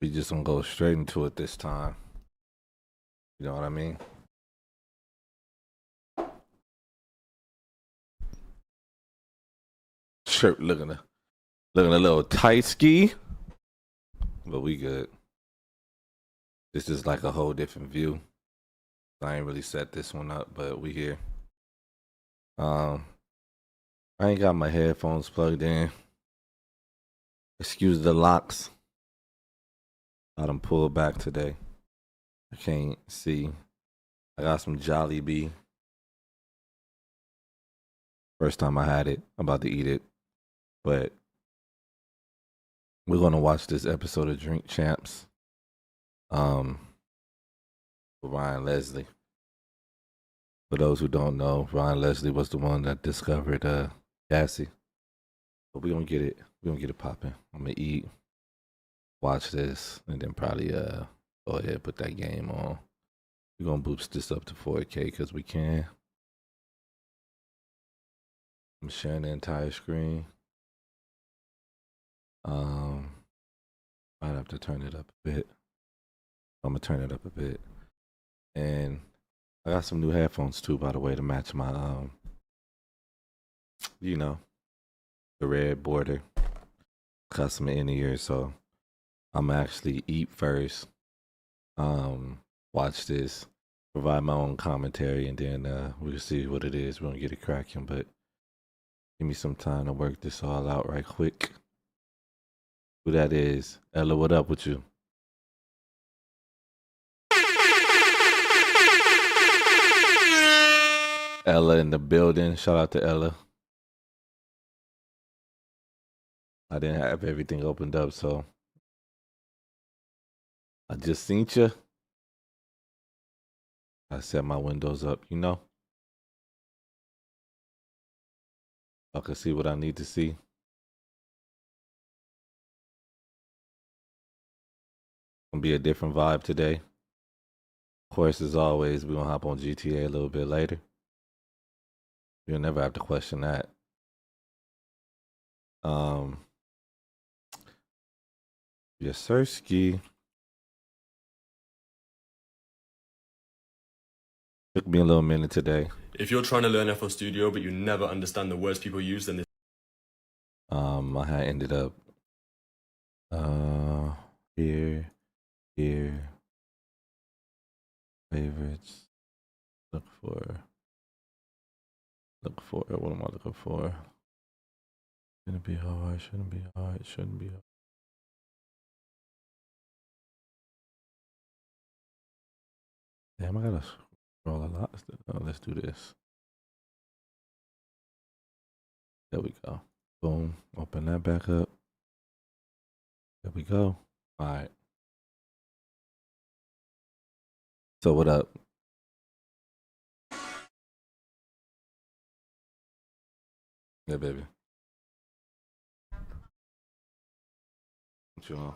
We just gonna go straight into it this time. You know what I mean? Shirt looking a little tight ski, but we good. This is like a whole different view. I ain't really set this one up, but we here. I ain't got my headphones plugged in. Excuse the locks. Got them pulled back today. I can't see. I got some Jolly Bee. First time I had it. I'm about to eat it. But we're gonna watch this episode of Drink Champs. With Ryan Leslie. For those who don't know, Ryan Leslie was the one that discovered Cassie. But we're gonna get it. We're gonna get it popping. I'm gonna eat, watch this, and then probably go ahead and put that game on. We're gonna boost this up to 4K because we can. I'm sharing the entire screen. Might have to turn it up a bit. I'm gonna turn it up a bit. And I got some new headphones too, by the way, to match my the red border custom in ear. So I'm actually eat first, watch this, provide my own commentary, and then we'll see what it is. We're gonna get it cracking, but give me some time to work this all out right quick. Who that is? Ella, what up with you? Ella in the building. Shout out to Ella. I didn't have everything opened up, so I just seen you. I set my windows up, I can see what I need to see. Gonna be a different vibe today. Of course, as always, we're gonna hop on GTA a little bit later. You'll never have to question that. Yes, sir, ski. Took me a little minute today. If you're trying to learn FL Studio but you never understand the words people use, then this I had ended up here, favorites. Look for what am I looking for? Shouldn't be hard, shouldn't be hard. Damn, I gotta scroll a lot. Let's do this. There we go. Boom. Open that back up. There we go. All right. So what up? Yeah, baby. What you on?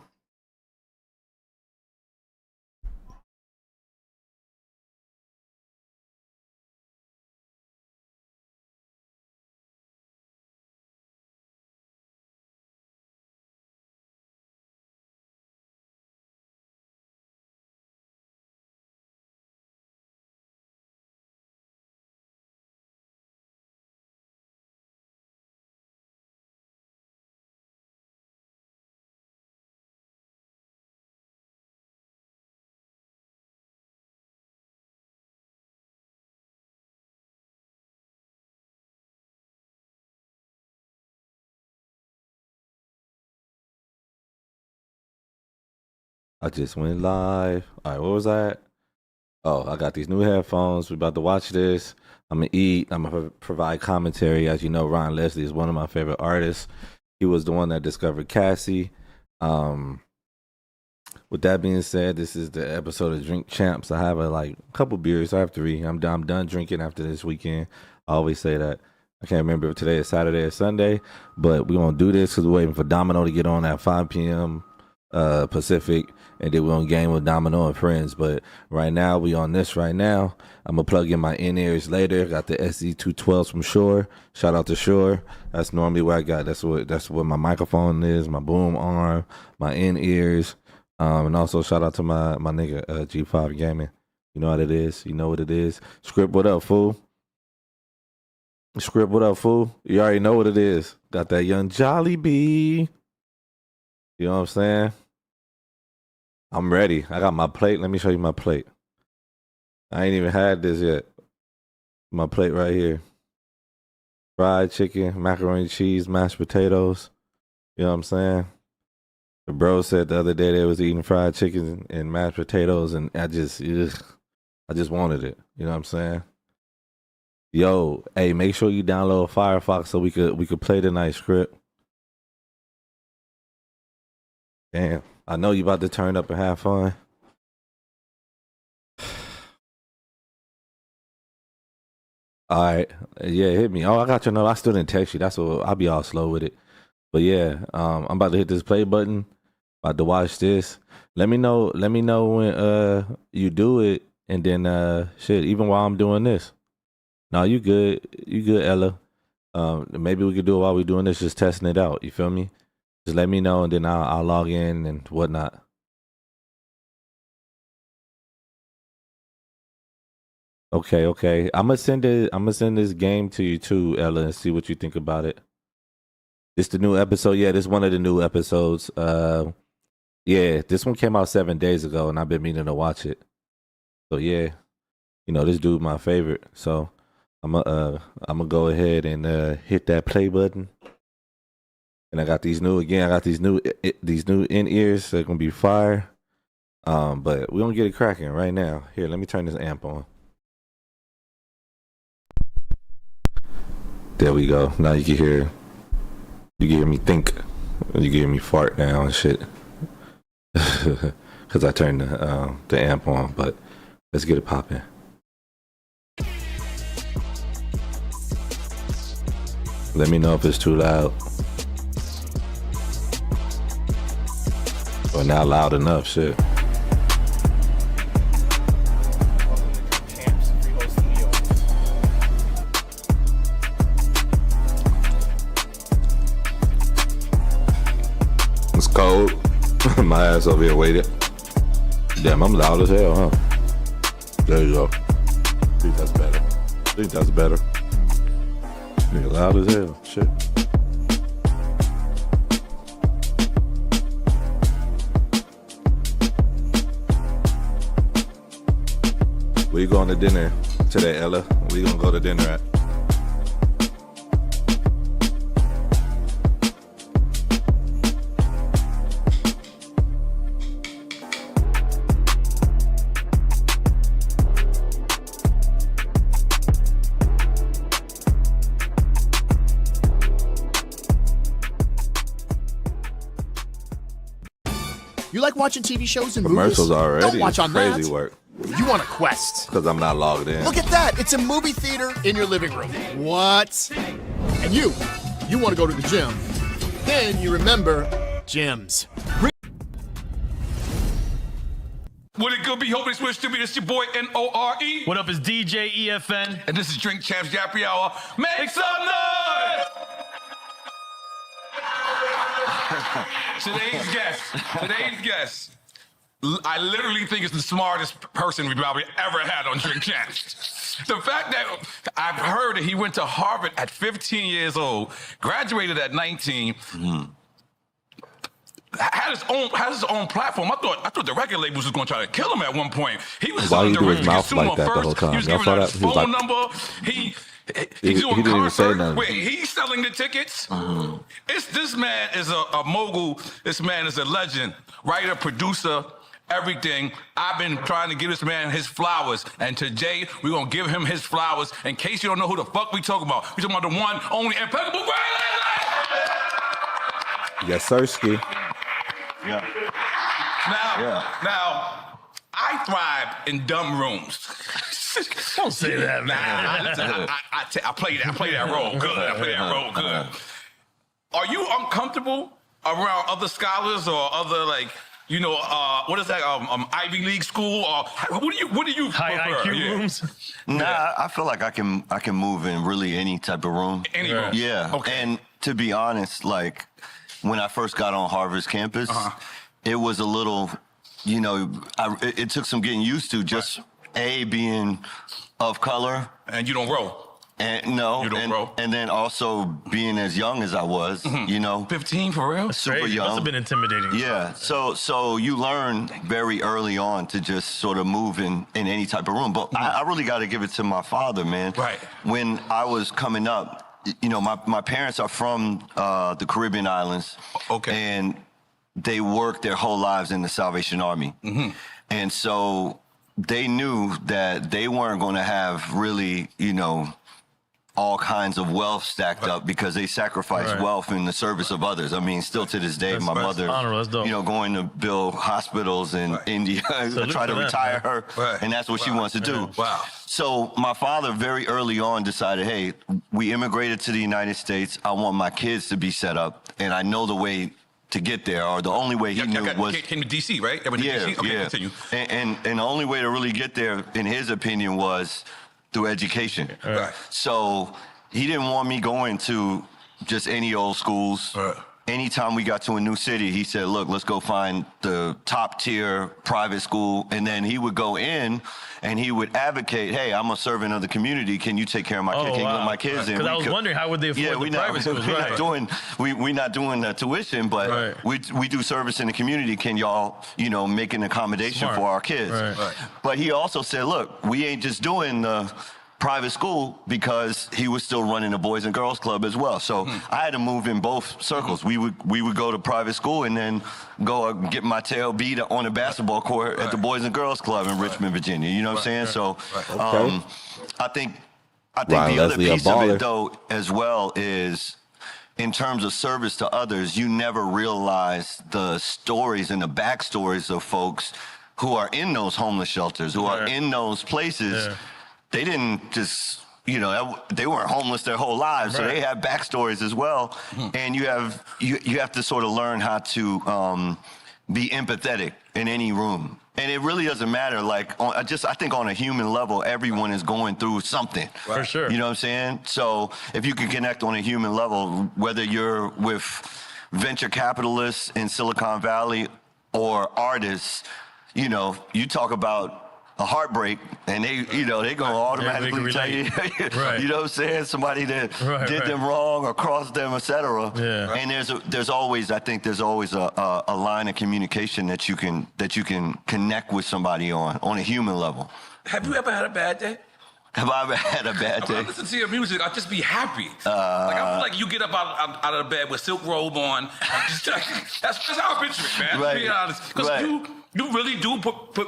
I just went live. All right, what was that? Oh, I got these new headphones. We're about to watch this. I'm gonna eat. I'm gonna provide commentary. As you know, Ryan Leslie is one of my favorite artists. He was the one that discovered Cassie. With that being said, this is the episode of Drink Champs. I have a couple beers. I have 3. I'm done drinking after this weekend. I always say that. I can't remember if today is Saturday or Sunday, but we're gonna do this because we're waiting for Domino to get on at 5 p.m. Pacific, and then we're on game with Domino and friends. But right now, we on this right now. I'm gonna plug in my in-ears later. Got the SE212s from Shure. Shout out to Shure. That's normally what I got. That's what my microphone is, my boom arm, my in-ears. And also shout out to my nigga G5 Gaming. You know what it is. You know what it is. Script, what up, fool? Script, what up, fool? You already know what it is. Got that young Jolly B. You know what I'm saying? I'm ready. I got my plate. Let me show you my plate. I ain't even had this yet. My plate right here. Fried chicken, macaroni and cheese, mashed potatoes. You know what I'm saying? The bro said the other day they was eating fried chicken and mashed potatoes, and I just wanted it. You know what I'm saying? Yo, hey, make sure you download Firefox so we could play tonight, Script. Damn, I know you about to turn up and have fun. All right, yeah, hit me. Oh, I got your number. I still didn't text you. That's what I'll be all slow with it. But yeah, I'm about to hit this play button. About to watch this. Let me know when you do it, and then shit. Even while I'm doing this. No, you good, Ella. Maybe we could do it while we're doing this, just testing it out. You feel me? Just let me know, and then I'll log in and whatnot. Okay. I'm gonna send this game to you too, Ella, and see what you think about it. This the new episode. Yeah, this one of the new episodes. Yeah, this one came out 7 days ago, and I've been meaning to watch it. So yeah, this dude my favorite. So I'm gonna go ahead and hit that play button. And I got these new in ears. They're gonna be fire. But we're gonna get it cracking right now. Here, let me turn this amp on. There we go. Now you can hear me think. You can hear me fart now and shit. Cause I turned the amp on, but let's get it popping. Let me know if it's too loud. Or not loud enough, shit. It's cold. My ass over here waited. Damn, I'm loud as hell, huh? There you go. Think that's better. Nigga loud as hell. Shit. Where you going to dinner today, Ella? Where you gonna go to dinner at? You like watching TV shows and Commercials movies? already. Don't watch on Crazy that. work. You want a Quest. Because I'm not logged in. Look at that. It's a movie theater in your living room. What? And you want to go to the gym. Then you remember gyms. What it could be, hoping switch to me. This your boy N-O-R-E. What up, is DJ EFN? And this is Drink Champs Yappy Hour. Make some noise! Today's guest. I literally think it's the smartest person we've probably ever had on Drink Champs. The fact that I've heard that he went to Harvard at 15 years old, graduated at 19, had his own platform. I thought the record labels was going to try to kill him at one point. He was Why selling you do his direct to mouth consumer like that the first. whole time? He was Y'all giving saw out that? his He was phone like- number. He He's doing didn't even say concert nothing. where he's selling the tickets. This man is a mogul. This man is a legend. Writer, producer, everything. I've been trying to give this man his flowers. And today, we're going to give him his flowers. In case you don't know who the fuck we talking about. We talking about the one, only, impeccable Brisa! Yes, Sirski. Yeah. Now, I thrive in dumb rooms. Don't say that, man. I play that role good. Are you uncomfortable around other scholars or other what is that? Ivy League school or what do you High prefer? IQ rooms. Nah, I feel like I can move in really any type of room. Any room. Yeah. Okay. And to be honest, like when I first got on Harvard's campus, it was a little you know, it took some getting used to just being of color. And you don't roll. And no, You don't roll. and then also being as young as I was, you know, 15 for real? super Crazy. young. Must have been intimidating. Yeah, so you learn very early on to just sort of move in any type of room. But I really got to give it to my father, man. Right. When I was coming up, you know, my parents are from the Caribbean islands. Okay. And they worked their whole lives in the Salvation Army. And so they knew that they weren't going to have really, you know, all kinds of wealth stacked up because they sacrificed Right. wealth in the service of others. I mean, still to this day, my mother, honorable. That's dope. you know, going to build hospitals in India, Salute try to to that, retire man. her, Right. and that's what she wants to do. Wow. So my father very early on decided, hey, we immigrated to the United States. I want my kids to be set up, and I know the way to get there, or the only way he knew was... Came to D.C., right? Everybody Yeah, DC? Okay, yeah. continue. And the only way to really get there, in his opinion, was through education. Right. So he didn't want me going to just any old schools. Right. Anytime we got to a new city, he said, look, let's go find the top tier private school. And then he would go in and he would advocate, hey, I'm a servant of the community. Can you take care of my kids? Can you let my kids in? Because I We was could- wondering, how would they afford yeah, the we're private not, schools? we're Right. not doing we're not doing the tuition, but Right. we do service in the community. Can y'all, you know, make an accommodation Smart. for our kids? Right. Right. But he also said, look, we ain't just doing the private school, because he was still running a Boys and Girls Club as well. So I had to move in both circles. We would go to private school and then go get my tail beat on a basketball court at the Boys and Girls Club in Richmond, Virginia. You know what I'm saying? So I think Ryan the other Leslie, a piece of baller. it though as well is, in terms of service to others, you never realize the stories and the backstories of folks who are in those homeless shelters, who are in those places. Yeah. They didn't just, you know, they weren't homeless their whole lives, so Right. they have backstories as well. And you have to sort of learn how to be empathetic in any room. And it really doesn't matter. Like, I think on a human level, everyone is going through something. For sure. You know what I'm saying? So if you can connect on a human level, whether you're with venture capitalists in Silicon Valley or artists, you know, you talk about a heartbreak, and they gonna automatically tell you, Right. you know what I'm saying? Somebody that Right, did right. them wrong or crossed them, etc. Yeah. And there's always a line of communication that you can connect with somebody on a human level. Have you ever had a bad day? Have I ever had a bad When I day? listen to your music, I just be happy. Like, I feel like you get up out of the bed with silk robe on. That's how I picture it, man. Right. To be honest, because Right. you really do put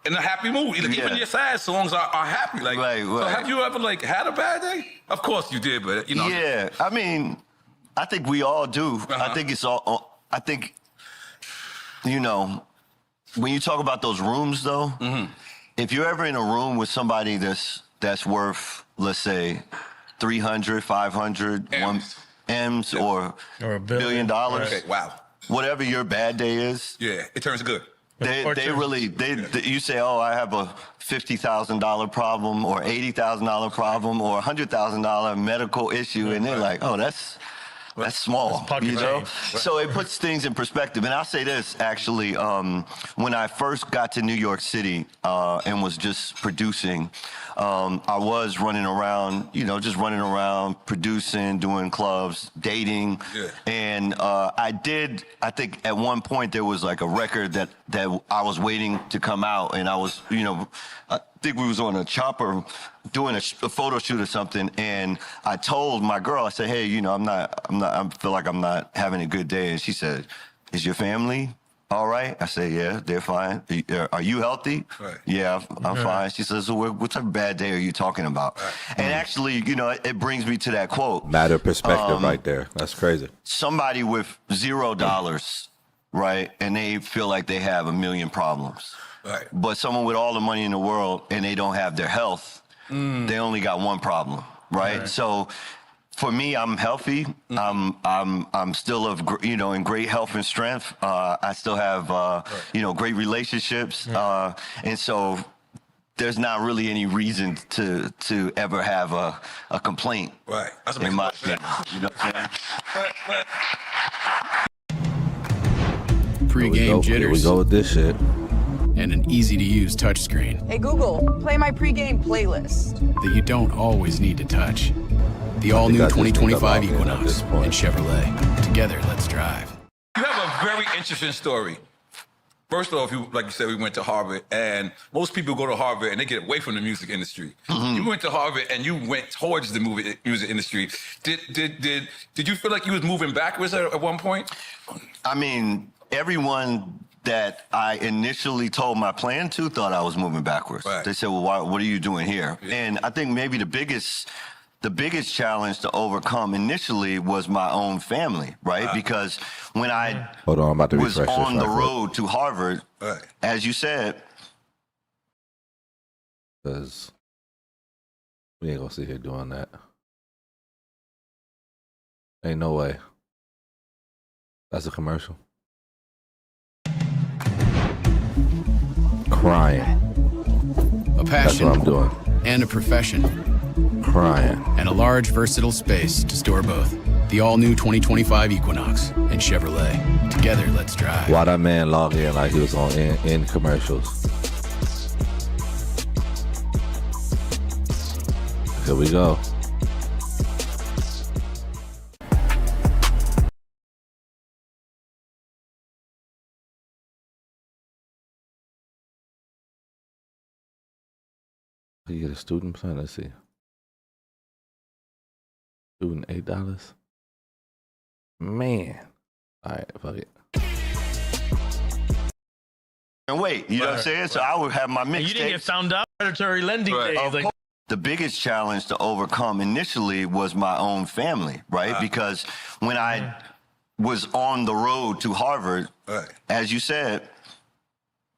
in a happy mood. Even Yeah. your sad songs are happy. Like, Right, So right. have you ever like had a bad day? Of course you did, but you know. Yeah, I mean, I think we all do. I think it's all. I think, you know, when you talk about those rooms, though, if you're ever in a room with somebody that's worth, let's say, 300, 500, M's. M's or Or $1 billion. $1 billion, Okay, wow. whatever your bad day is, Yeah, it turns good. they Fortune. really you say, oh, I have a $50,000 problem or $80,000 problem or $100,000 medical issue, and they're like, oh, that's small, That's pocket you know. change. So it puts things in perspective. And I'll say this actually, when I first got to New York City and was just producing, I was running around, you know, just running around, producing, doing clubs, dating. Yeah. And I think at one point there was like a record that I was waiting to come out, and I was, you know, I think we was on a chopper doing a photo shoot or something, and I told my girl, I said, hey, you know, I feel like I'm not having a good day. And she said, is your family all right? I said, yeah, they're fine. Are you healthy? Right. Yeah, I'm fine. She says, so what type of bad day are you talking about? And actually, you know, it brings me to that quote. Matter of perspective right there. That's crazy. Somebody with $0, right, and they feel like they have a million problems. Right. But someone with all the money in the world and they don't have their health, they only got one problem, right? So for me, I'm healthy. I'm still in great health and strength. I still have great relationships, and so there's not really any reason to ever have a complaint. Right. That's In my amazing. opinion, you know what I'm saying? Pre-game Here we jitters. go with this shit. and an easy-to-use touchscreen Hey Google, play my pregame playlist. that you don't always need to touch. The I all-new just think 2025 about it at this Equinox point. and Chevrolet. Together, let's drive. You have a very interesting story. First off, like you said, we went to Harvard, and most people go to Harvard and they get away from the music industry. You went to Harvard and you went towards the music industry. Did you feel like you was moving backwards at one point? I mean, everyone that I initially told my plan to thought I was moving backwards. Right. They said, well, what are you doing here? Yeah. And I think maybe the biggest challenge to overcome initially was my own family, right? Because when I Hold on, I'm about to was refresh this on the right quick. road to Harvard, Right. as you said, Because we ain't gonna sit here doing that. Ain't no way. That's a commercial. Crying. A That's passion what I'm doing. and a profession Crying. and a large, versatile space to store both. The all-new 2025 Equinox and Chevrolet. Together, let's drive. Why that man log in like he was on in commercials? Here we go. You get a student plan. Let's see. Student $8. Man. All right, fuck it. and wait, you know what I'm saying? So I would have my And you didn't get mixtape. found out. Predatory lending Right. days. Of Like, course. The biggest challenge to overcome initially was my own family, right? Because when I was on the road to Harvard, Right. as you said,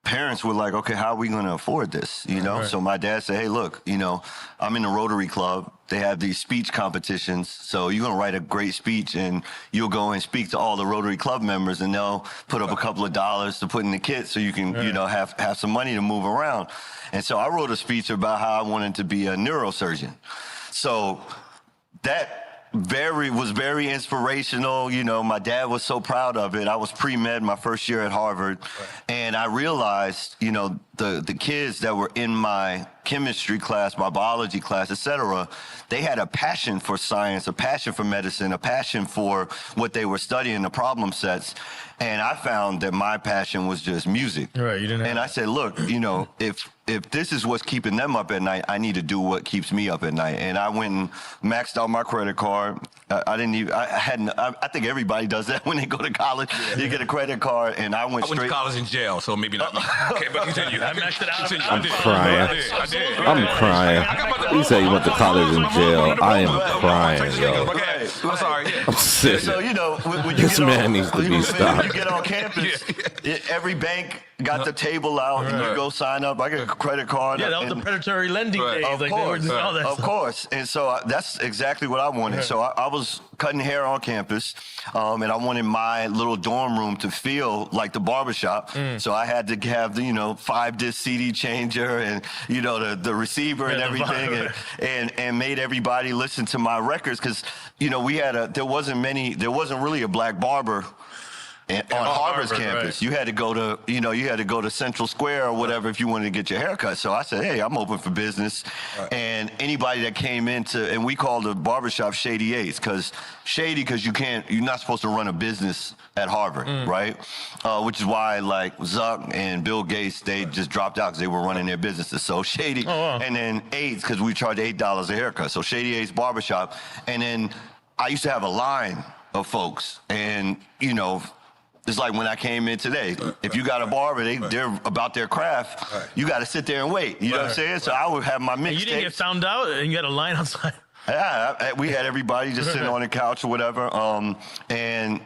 parents were like, okay, how are we going to afford this? You know? So my dad said, hey, look, you know, I'm in the Rotary Club. They have these speech competitions. So you're going to write a great speech and you'll go and speak to all the Rotary Club members and they'll put up a couple of dollars to put in the kit so you can, you know, have some money to move around. And so I wrote a speech about how I wanted to be a neurosurgeon. So that was very inspirational. You know, my dad was so proud of it. I was pre-med my first year at Harvard. And I realized, you know, the kids that were in my chemistry class, my biology class, et cetera, they had a passion for science, a passion for medicine, a passion for what they were studying, the problem sets. And I found that my passion was just music. Right, you didn't have And I said, look, you know, if this is what's keeping them up at night, I need to do what keeps me up at night. And I went and maxed out my credit card. I think everybody does that when they go to college. You get a credit card, and I went I went to straight. college in jail, so maybe not me. Okay, but continue. I maxed it out. Continue. I'm crying. I did. I'm crying. You say you went to college in jail. I am crying, yo. Okay, I'm sorry. Yeah. I'm sick. So, you know, when you This get man on, needs to be when stopped. you get on campus, every bank got the table out, and you go sign up. I get a credit card. Yeah, that was the and- predatory lending Right. days. Of Like, course, they were all that of stuff. course. And so that's exactly what I wanted. So I was cutting hair on campus, and I wanted my little dorm room to feel like the barbershop. So I had to have the, 5-disc CD changer and, the receiver and Yeah, the everything, vibe. and made everybody listen to my records because, there wasn't really a black barber on Harvard's Harvard, campus. right. You had to go to Central Square or whatever if you wanted to get your hair cut. So I said, hey, I'm open for business. And anybody that came into, and we called the barbershop Shady Eights, because you're not supposed to run a business at Harvard, right? Which is why like Zuck and Bill Gates, they just dropped out because they were running their businesses. So Shady, and then Eights, because we charged $8 a haircut. So Shady Eights Barbershop. And then I used to have a line of folks, and it's like when I came in today. If you got a barber, they're about their craft. You got to sit there and wait. You know what I'm saying? So I would have my And you didn't get mixtape. found out, and you had a line outside. Yeah, we had everybody just sitting on the couch or whatever. And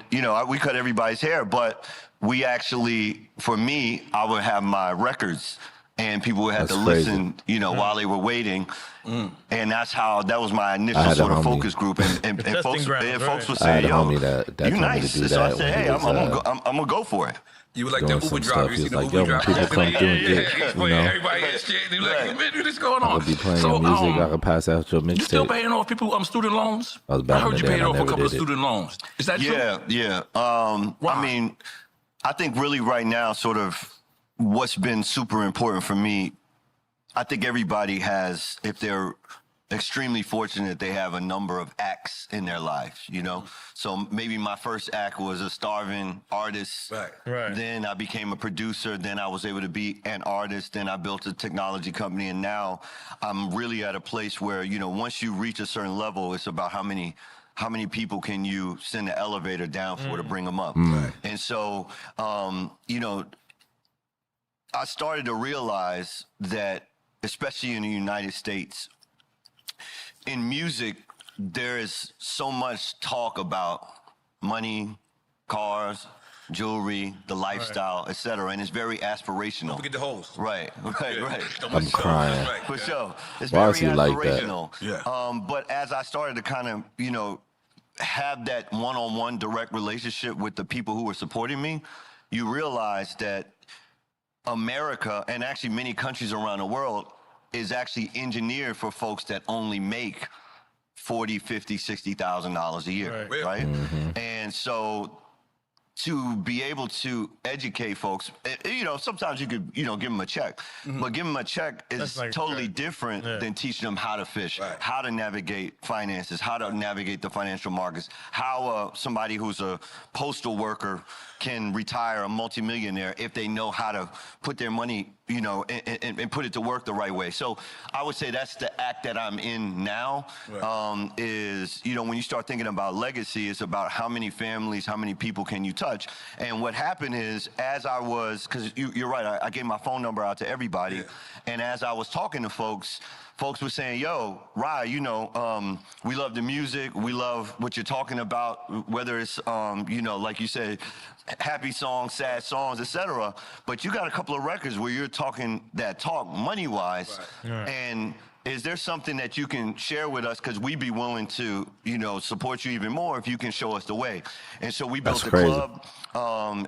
we cut everybody's hair, but we actually, for me, I would have my records. And people would have That's to crazy. listen, while they were waiting. And that was my I initial had a sort of homie. focus group. And testing folks, ground, and right. folks would I say, had a yo, homie that you told me to nice. do So I that said, when he hey, was, I'm going to go for it. You were like doing the Uber some driver. stuff. You He see was the like, Uber yo, when driver. people come through and get, Everybody is shit. They like, man, what's going I on? would be playing So, your music. I could pass out your you still mixtape. paying off people student loans? I was back I heard in you the day paid and I off a never couple of did it. student loans. Is that true? Yeah. Why? I mean, I think really right now, sort of what's been super important for me, I think everybody has, if they're extremely fortunate, they have a number of acts in their life, you know? So maybe my first act was a starving artist. Right. Then I became a producer. Then I was able to be an artist. Then I built a technology company. And now I'm really at a place where, you know, once you reach a certain level, it's about how many people can you send the elevator down for to bring them up. And so, you know, I started to realize that, especially in the United States, in music, there is so much talk about money, cars, jewelry, the lifestyle, etc., and it's very aspirational. Don't forget the hoes. Right. I'm crying. For sure. It's Why very is he like that? aspirational. Yeah. But as I started to kind of, you know, have that one-on-one direct relationship with the people who were supporting me, you realize that America, and actually many countries around the world, is actually engineered for folks that only make $40,000, $50,000, $60,000 a year, right? And so to be able to educate folks, you know, sometimes you could, you know, give them a check, but give them a check is like, totally different than teaching them how to fish, how to navigate finances, how to navigate the financial markets, how somebody who's a postal worker can retire a multimillionaire if they know how to put their money, you know, and put it to work the right way. So I would say that's the act that I'm in now, is, you know, when you start thinking about legacy, it's about how many families, how many people can you touch. And what happened is, as I was, because you're right, I gave my phone number out to everybody, and as I was talking to folks were saying, yo, Rye, you know, we love the music. We love what you're talking about, whether it's, you know, like you said, happy songs, sad songs, etc. But you got a couple of records where you're talking that talk money-wise. And is there something that you can share with us? Because we'd be willing to, you know, support you even more if you can show us the way. And so we built a club,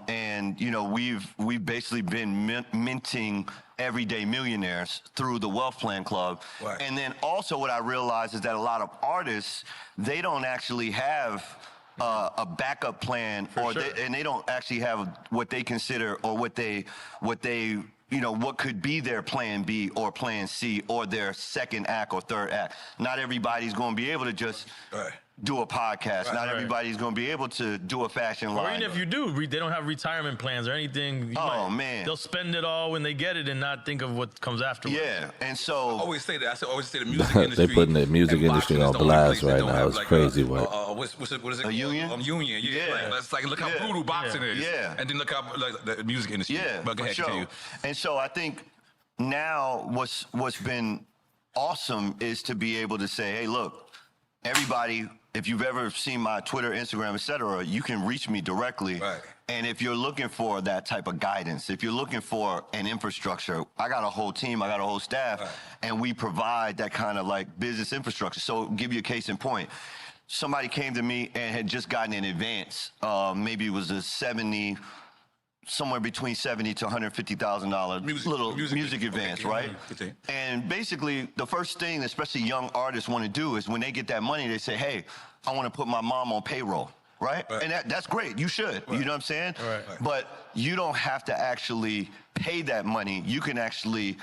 and, you know, we've basically been minting everyday millionaires through the Wealth Plan Club. And then also what I realized is that a lot of artists, they don't actually have a backup plan, and they don't actually have what they consider, or what they you know, what could be their plan B or plan C or their second act or third act. Not everybody's going to be able to just do a podcast. Not everybody's going to be able to do a fashion line. Or even if you do, they don't have retirement plans or anything. Man. They'll spend it all when they get it and not think of what comes afterwards. Yeah, and so... I always say that. I always say the music industry... They putting the music industry on blast right now. It's crazy. What is it? A union? Union, yeah. It's like, look how brutal boxing is. Yeah. And then look how, like, the music industry. Yeah, But go ahead, continue. And so I think now what's been awesome is to be able to say, hey, look, everybody... If you've ever seen my Twitter, Instagram, etc., you can reach me directly. And if you're looking for that type of guidance, if you're looking for an infrastructure, I got a whole team, I got a whole staff, and we provide that kind of like business infrastructure. So give you a case in point. Somebody came to me and had just gotten an advance. Maybe it was somewhere between $70,000 to $150,000 little music advance, right? And basically, the first thing, especially young artists want to do is when they get that money, they say, hey, I want to put my mom on payroll, right? And that's great. You should. You know what I'm saying? But you don't have to actually pay that money. You can actually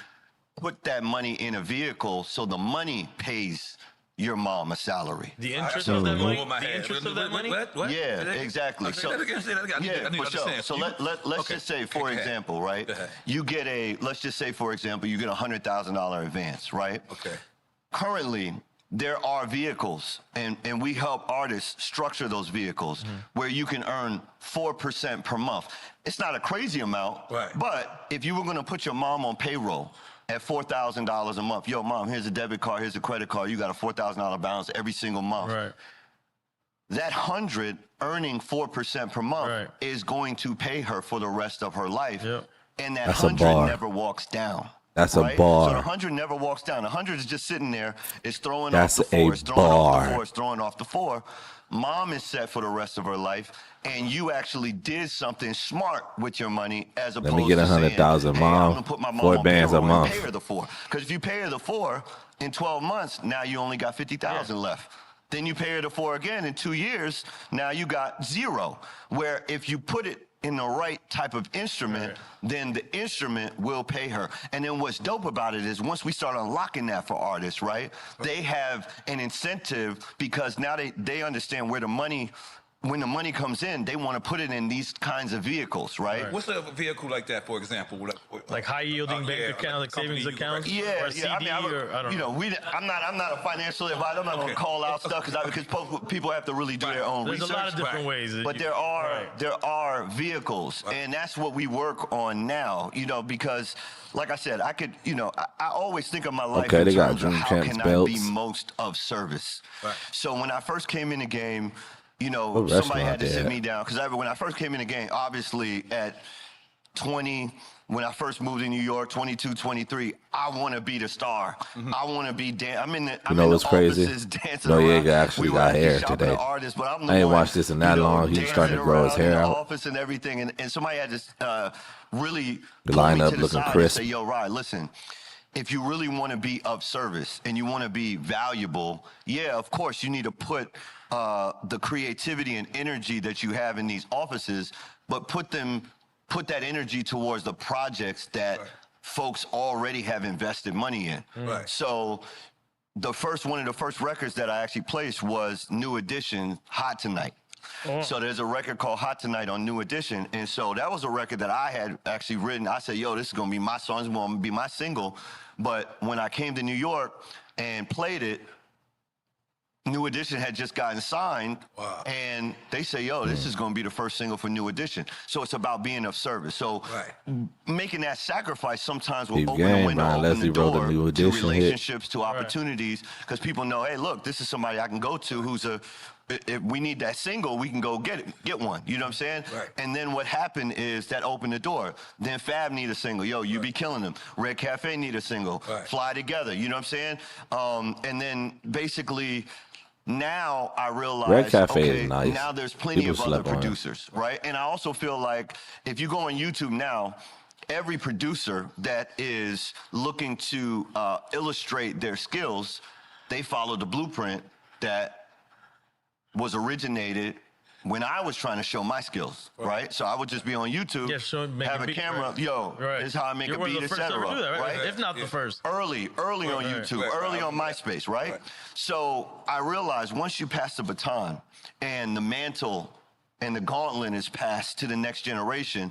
put that money in a vehicle so the money pays your mom a salary. The interest of that money? The interest of that money? What? Yeah, exactly. So, yeah, for sure. So let's just say, for example, right? You get let's just say, for example, you get $100,000 advance, right? Currently, there are vehicles, and we help artists structure those vehicles where you can earn 4% per month. It's not a crazy amount, but if you were going to put your mom on payroll at $4,000 a month, yo, mom, here's a debit card, here's a credit card, you got a $4,000 balance every single month. That 100 earning 4% per month is going to pay her for the rest of her life, and that 100 never walks down. That's a bar. So the 100 never walks down. The 100 is just sitting there. It's throwing off the 4. It's throwing off the 4. It's throwing off the 4. Mom is set for the rest of her life, and you actually did something smart with your money as opposed to saying, let me get 100,000, Mom. I'm gonna put my mom 4 on bands a payroll month. and pay her the 4. Because if you pay her the 4 in 12 months, now you only got 50,000 left. Then you pay her the 4 again in 2 years. Now you got 0. Where if you put it in the right type of instrument, then the instrument will pay her. And then what's dope about it is once we start unlocking that for artists, right, they have an incentive because now they understand where the money, when the money comes in, they want to put it in these kinds of vehicles, right? What's a vehicle like that, for example? Like high yielding bank account, like savings accounts, or CD, I don't know. I'm not a financial advisor. I'm not going to call out stuff because people have to really do their own research. There's a lot of different ways. But there are vehicles, and that's what we work on now. Because, like I said, I could, I always think of my life in terms of how can I be most of service. So when I first came in the game, somebody had to sit me down because when I first came in the game, obviously at 20, when I first moved to New York, 22, 23, I want to be the star. I want to be I'm in the offices dancing around. Noriega actually got hair today. Artist, but I'm I ain't watched this in that long. He's starting to grow his hair out. Office and everything, and somebody had to really line up to the looking side crisp. and say, "Yo, Ryan, listen. If you really want to be of service and you want to be valuable, of course you need to put the creativity and energy that you have in these offices, but put that energy towards the projects that folks already have invested money in." So one of the first records that I actually placed was New Edition, Hot Tonight. So there's a record called Hot Tonight on New Edition. And so that was a record that I had actually written. I said, yo, this is going to be my song. It's going to be my single. But when I came to New York and played it, New Edition had just gotten signed. And they say, yo, this is going to be the first single for New Edition. So it's about being of service. So making that sacrifice sometimes will open the window, open the door to relationships, to opportunities. Because people know, hey, look, this is somebody I can go to who's if we need that single, we can go get one. You know what I'm saying? And then what happened is that opened the door. Then Fab need a single. Yo, you be killing them. Red Cafe need a single. Fly Together. You know what I'm saying? And then basically now I realize, Red Cafe is nice. Now there's plenty of other producers, right? And I also feel like if you go on YouTube now, every producer that is looking to illustrate their skills, they follow the blueprint that was originated when I was trying to show my skills, right? So I would just be on YouTube, have a camera, this is how I make a beat, etc. Right? If not the first. Early on YouTube, early on MySpace, right? So I realized once you pass the baton and the mantle and the gauntlet is passed to the next generation,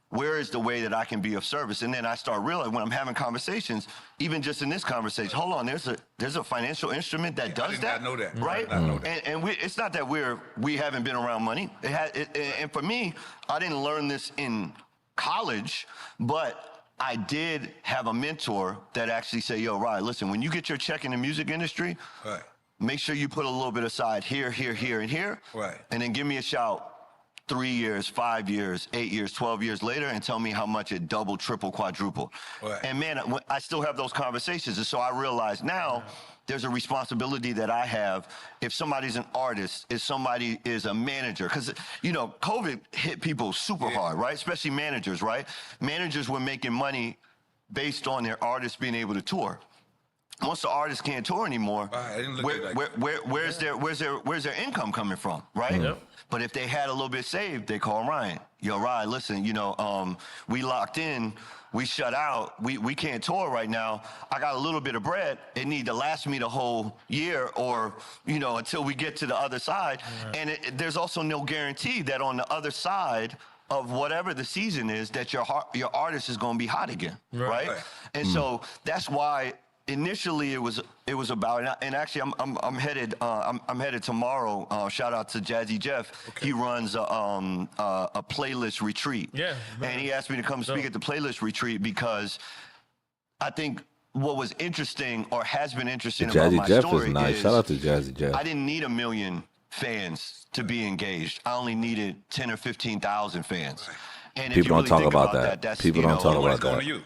where is the way that I can be of service? And then I start realizing when I'm having conversations, even just in this conversation, hold on, there's a financial instrument that does that. I know that. Right? I know that. And it's not that we haven't been around money. And for me, I didn't learn this in college, but I did have a mentor that actually said, yo, Ryan, listen, when you get your check in the music industry, make sure you put a little bit aside here, here, here, and here. And then give me a shout 3 years, 5 years, 8 years, 12 years later and tell me how much it doubled, tripled, quadrupled. And man, I still have those conversations. And so I realize now there's a responsibility that I have if somebody's an artist, if somebody is a manager. Because, COVID hit people super hard, right? Especially managers, right? Managers were making money based on their artists being able to tour. Once the artists can't tour anymore, where's their income coming from, right? But if they had a little bit saved, they call Ryan. Yo, Ryan, listen, we locked in, we shut out, we can't tour right now. I got a little bit of bread. It need to last me the whole year or, until we get to the other side. And there's also no guarantee that on the other side of whatever the season is, that your artist is going to be hot again, right? And so that's why initially it was about, and actually I'm headed tomorrow. Shout out to Jazzy Jeff. He runs a playlist retreat. And he asked me to come speak at the playlist retreat because I think what was interesting or has been interesting about my story is nice. Shout out to Jazzy Jeff. I didn't need 1 million fans to be engaged. I only needed 10 or 15,000 fans. And people don't talk about that. People don't talk about that.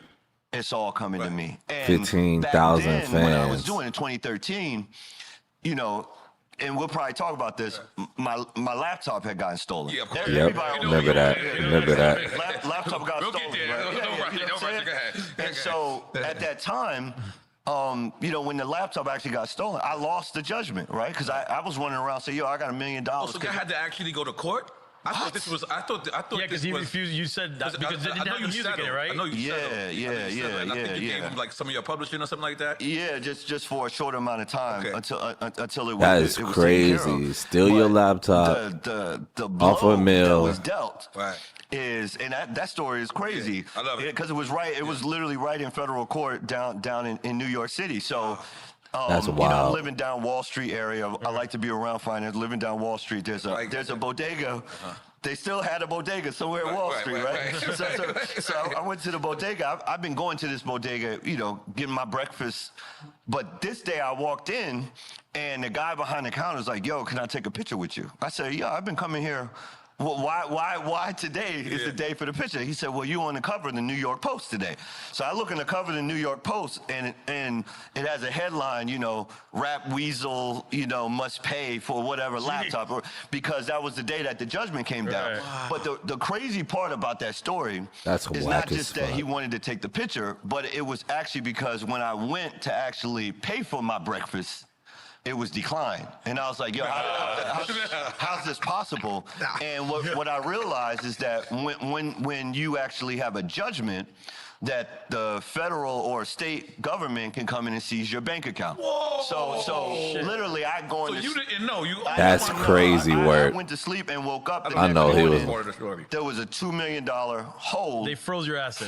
It's all coming to me. 15,000 fans. When I was doing it in 2013, and we'll probably talk about this, my laptop had gotten stolen. Remember that. Laptop got stolen. And so at that time, when the laptop actually got stolen, I lost the judgment, right? Because I was running around saying, yo, I got $1 million. So you had to actually go to court? I thought this was. I thought. Yeah, because this he was, refused. You said that because they didn't have the music in it, right? I know you Yeah, settled. yeah, I know you settled. And I think you gave him like some of your publishing or something like that. Yeah, just for a short amount of time Okay. until it was. That is it was taken care crazy. of. Steal your But laptop. The blow Off a mill. that was dealt. Right. And that story is crazy. I love it. Because it was right. It was literally right in federal court down in New York City. So. That's I'm wild. living down Wall Street area. I like to be around finance. Living down Wall Street, there's a bodega. They still had a bodega somewhere in Wall Street, right? So I went to the bodega. I've been going to this bodega, getting my breakfast. But this day I walked in, and the guy behind the counter was like, "Yo, can I take a picture with you?" I said, "Yeah, I've been coming here." Well, why today is the day for the picture? He said, well, you on the cover of the New York Post today. So I look in the cover of the New York Post, and it has a headline, Rap Weasel, must pay for whatever laptop, because that was the day that the judgment came down. Wow. But the crazy part about that story That's is whack not as just that fuck. he wanted to take the picture, but it was actually because when I went to actually pay for my breakfast, it was declined. And I was like, yo, how's this possible? And what I realized is that when you actually have a judgment, that the federal or state government can come in and seize your bank account. Whoa. So literally, I go So in. you didn't know. That's crazy work. I went to sleep and woke up. The I next know he morning, was- There was a $2 million hold. They froze your assets.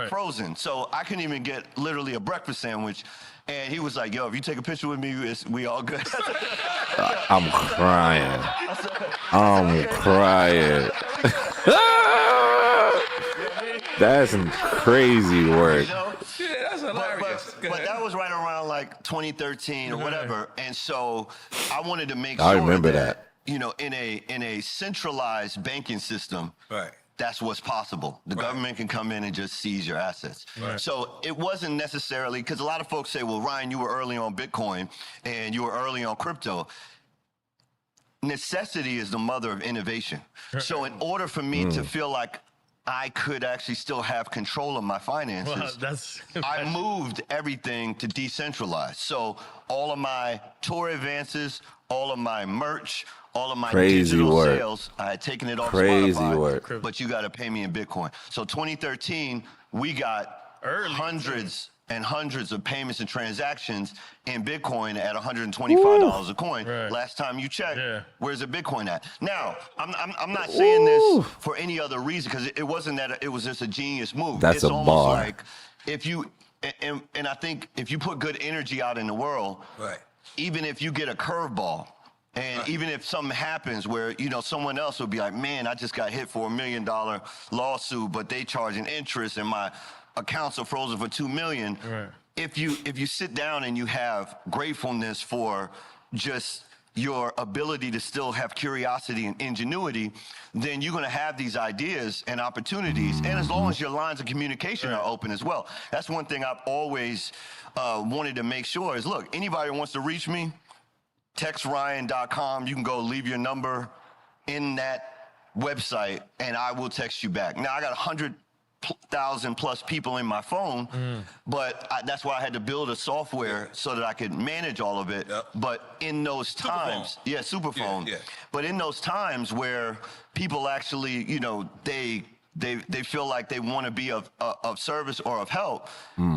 Frozen. So I couldn't even get literally a breakfast sandwich. And he was like, yo, if you take a picture with me, we all good. I'm crying. I'm crying. That's some crazy work. Yeah, that's hilarious. But that was right around like 2013 or whatever. And so I wanted to make I sure remember that. in a centralized banking system, Right. that's what's possible. The government can come in and just seize your assets. Right. So it wasn't necessarily, because a lot of folks say, well, Ryan, you were early on Bitcoin and you were early on crypto. Necessity is the mother of innovation. So in order for me to feel like I could actually still have control of my finances, Well, that's I moved everything to decentralized. So all of my tour advances, all of my merch, all of my Crazy digital work. sales, I had taken it off Crazy Spotify, work. but you got to pay me in Bitcoin. So 2013, we got hundreds and hundreds of payments and transactions in Bitcoin at $125 a coin. Right. Last time you checked, Yeah. where's the Bitcoin at? Now, I'm not saying this for any other reason, because it wasn't that it was just a genius move. That's it's a almost bar. like if you, and I think if you put good energy out in the world, Right. even if you get a curveball, and even if something happens where, someone else will be like, man, I just got hit for $1 million lawsuit, but they charging interest and my accounts are frozen for $2 million. Right. If you sit down and you have gratefulness for just your ability to still have curiosity and ingenuity, then you're going to have these ideas and opportunities. And as long as your lines of communication are open as well. That's one thing I've always wanted to make sure is, look, anybody who wants to reach me, textryan.com. You can go leave your number in that website and I will text you back. Now I got 100,000 plus people in my phone, but that's why I had to build a software so that I could manage all of it. Yep. But in those times, Superphone. Yeah. But in those times where people actually, they feel like they want to be of service or of help,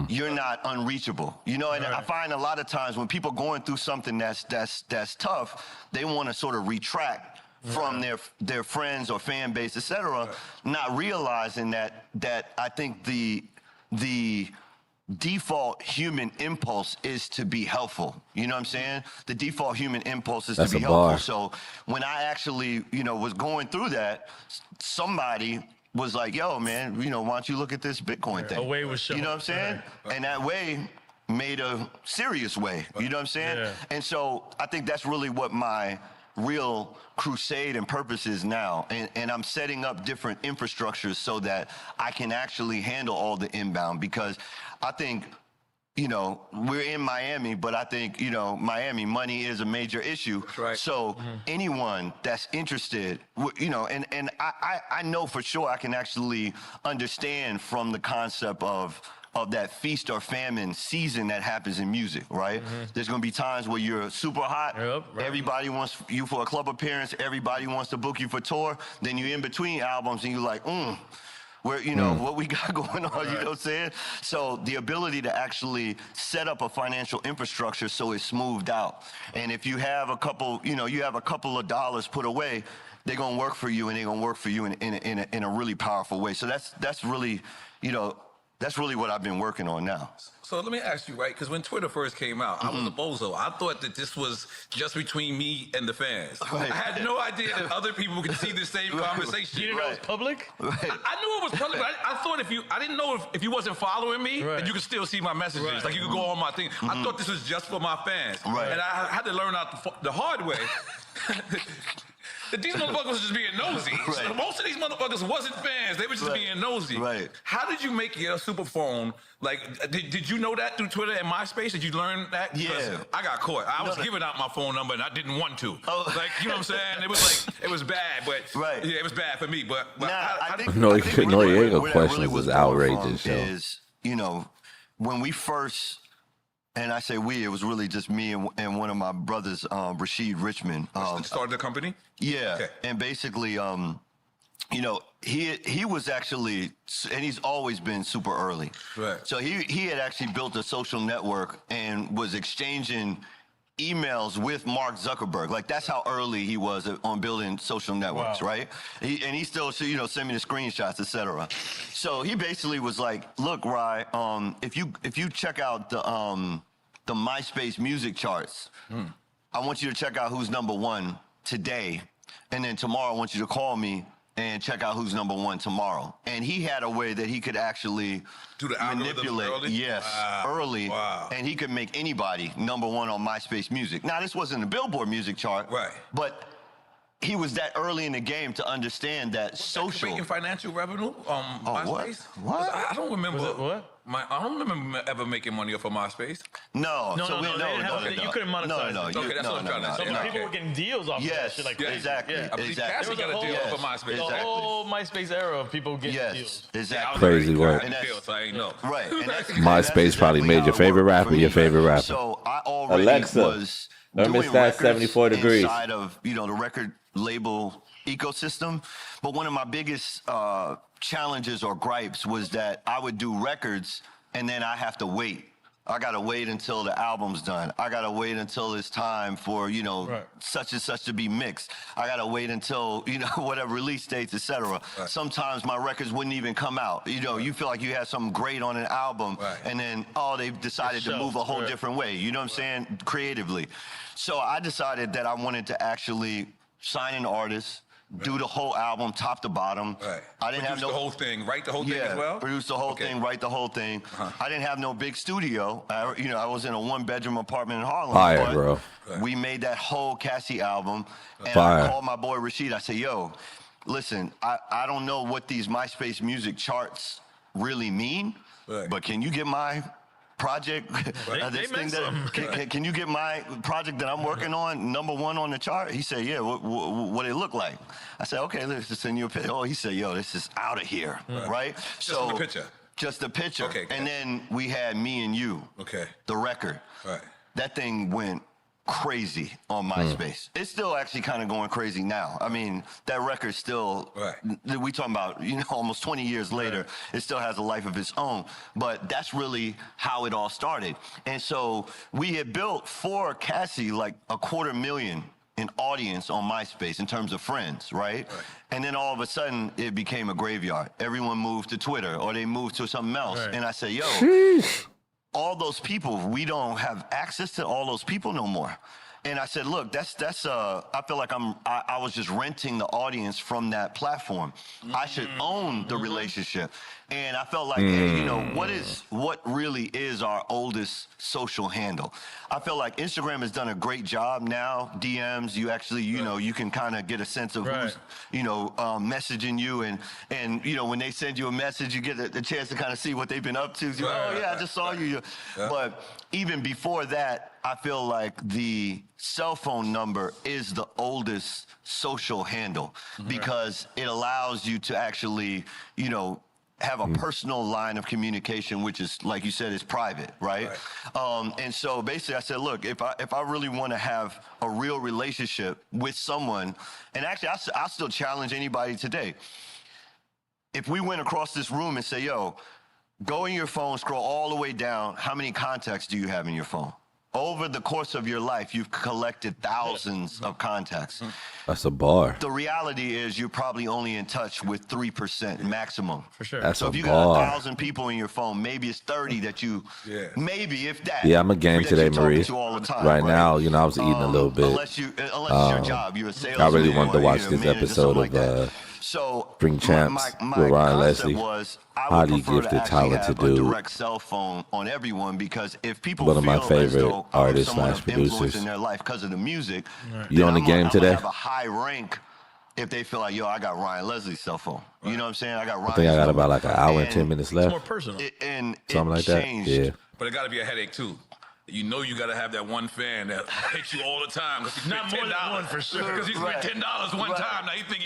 you're not unreachable. And I find a lot of times when people going through something that's tough, they want to sort of retract from their friends or fan base, et cetera, not realizing that I think the default human impulse is to be helpful. You know what I'm saying? The default human impulse is That's to be a helpful. bar. So when I actually, was going through that, somebody was like, yo, man, why don't you look at this Bitcoin thing? A way was shown. You know what I'm saying? And that way made a serious way. You know what I'm saying? Yeah. And so I think that's really what my real crusade and purpose is now. And I'm setting up different infrastructures so that I can actually handle all the inbound, because I think, you know, we're in Miami, but I think, you know, Miami, money is a major issue. That's right. So anyone that's interested, you know, and I know for sure I can actually understand from the concept of that feast or famine season that happens in music, right? There's going to be times where you're super hot. Yep, right. Everybody wants you for a club appearance. Everybody wants to book you for tour. Then you're in between albums and you're like, where, you know, what we got going on, you know what I'm saying? So the ability to actually set up a financial infrastructure so it's smoothed out. And if you have a couple, you know, you have a couple of dollars put away, they're going to work for you, and they're going to work for you in a really powerful way. So that's really, you know, that's really what I've been working on now. So let me ask you, right? Because when Twitter first came out, I was a bozo. I thought that this was just between me and the fans. Right. I had no idea that other people could see the same conversation. You didn't know it was public? Right. I knew it was public, but I thought I didn't know if you wasn't following me, Right. that you could still see my messages. Right. Like you could go on my thing. I thought this was just for my fans. Right. And I had to learn out the hard way. That these motherfuckers was just being nosy. Right. So most of these motherfuckers wasn't fans. They were just being nosy. Right. How did you make your super phone? Like, did you know that through Twitter and MySpace? Did you learn that? Because Yeah. I got caught. I was giving out my phone number and I didn't want to. Oh. Like, you know what I'm saying? It was like, it was bad, but Right. yeah, it was bad for me. But Nah, how I think Noriega where that questions really was is born outrageous, from yo. is, you know, when we first, and I say we, it was really just me and one of my brothers, Rashid Richmond. started the company? Yeah, Okay. and basically, you know, he was actually, and he's always been super early. Right. So he had actually built a social network and was exchanging emails with Mark Zuckerberg. Like, that's how early he was on building social networks, right? He still, you know, send me the screenshots, etc. So he basically was like, look, Rye, if you check out the MySpace music charts, I want you to check out who's #1 today, and then tomorrow I want you to call me and check out who's #1 tomorrow. And he had a way that he could actually Do the algorithms manipulate, early? yes, Wow. early, Wow. and he could make anybody #1 on MySpace music. Now, this wasn't a Billboard music chart, Right. but he was that early in the game to understand that social. Making financial revenue on MySpace? What? I don't remember. Was it what? I don't remember ever making money off of MySpace. No, No, so no, we, no, they didn't have it. You couldn't monetize No, it. you- Okay, that's no, what I'm no, trying to no, say. Some no. people were getting deals off of that Yes, shit like exactly. Yeah. I believe Exactly. Cassie got a There was a deal whole- off of MySpace. The Exactly. whole MySpace era of people getting Yes, deals. exactly. Crazy I work. didn't And feel, so I ain't know. Right. And that's, MySpace probably made your favorite rapper your favorite rapper. So I already Alexa, was doing thermostat records 74 degrees. inside of, you know, the record label ecosystem. But one of my biggest challenges or gripes was that I would do records and then I have to wait. I gotta wait until the album's done. I gotta wait until it's time for, you know, such and such to be mixed. I gotta wait until, you know, whatever release dates, etc. Sometimes my records wouldn't even come out. You know, you feel like you had something great on an album, and then they've decided to move a whole different way. You know what I'm saying? Creatively. So I decided that I wanted to actually sign an artist, do the whole album, top to bottom. Right. I didn't have Produce no the whole thing, write the whole thing as well? produce the whole thing, write the whole thing. I didn't have no big studio. I was in a 1-bedroom apartment in Harlem. Fire, but bro. We made that whole Cassie album, and Fire. I called my boy Rashid. I said, "Yo, listen, I don't know what these MySpace music charts really mean, but can you get my project, can you get my project that I'm working on #1 on the chart?" He said, "Yeah, what it look like?" I said, "Okay, let's just send you a picture." Oh, he said, "Yo, this is out of here," right? Just the picture? Just the picture. Okay, and then we had Me and You, the record. Right. That thing went crazy on MySpace. It's still actually kind of going crazy now. I mean, that record still, we talking about, you know, almost 20 years later, it still has a life of its own. But that's really how it all started. And so we had built for Cassie like 250,000 in audience on MySpace in terms of friends, right? And then all of a sudden it became a graveyard. Everyone moved to Twitter or they moved to something else. And I said, yo, all those people, we don't have access to all those people no more. And I said, look, I feel like I was just renting the audience from that platform. I should own the relationship. And I felt like, hey, you know, what really is our oldest social handle? I feel like Instagram has done a great job now. DMs, you actually, you know, you can kind of get a sense of who's, you know, messaging you. And, you know, when they send you a message, you get the chance to kind of see what they've been up to. So, oh, yeah, I just saw you. But even before that, I feel like the cell phone number is the oldest social handle because it allows you to actually, you know, have a personal line of communication, which is, like you said, is private, right? And so basically I said, look, if I really want to have a real relationship with someone, and actually I still challenge anybody today. If we went across this room and say, yo, go in your phone, scroll all the way down, how many contacts do you have in your phone? Over the course of your life, you've collected thousands of contacts. That's a bar. The reality is you're probably only in touch with 3% maximum. For sure. That's So a if you bar. got 1,000 people in your phone, maybe it's 30 that you, maybe if that. Yeah, I'm a game that today, you're talking Marie. to all the time, Right now, you know, I was eating a little bit. Unless it's your job, you're a salesman. I really wanted to or watch you're a this manager, episode something of like that. So Drink Champs my with Ryan concept Leslie. was, I would Highly prefer to gifted, actually talented have a dude. direct cell phone on everyone because if people One of my feel as favorite though I'm artists someone slash of influence producers. in their life because of the music, You on the game I'm today? gonna have a high rank if they feel like, yo, I got Ryan Leslie's cell phone. You know what I'm saying? I got Ryan's I think I got number. about like an hour and 10 minutes It's left. more personal. Something like that. changed. Yeah. But it got to be a headache too. You know you got to have that one fan that hits you all the time because he's Not more than one for sure. Because he's Right. spent $10 one Right. time. Now he think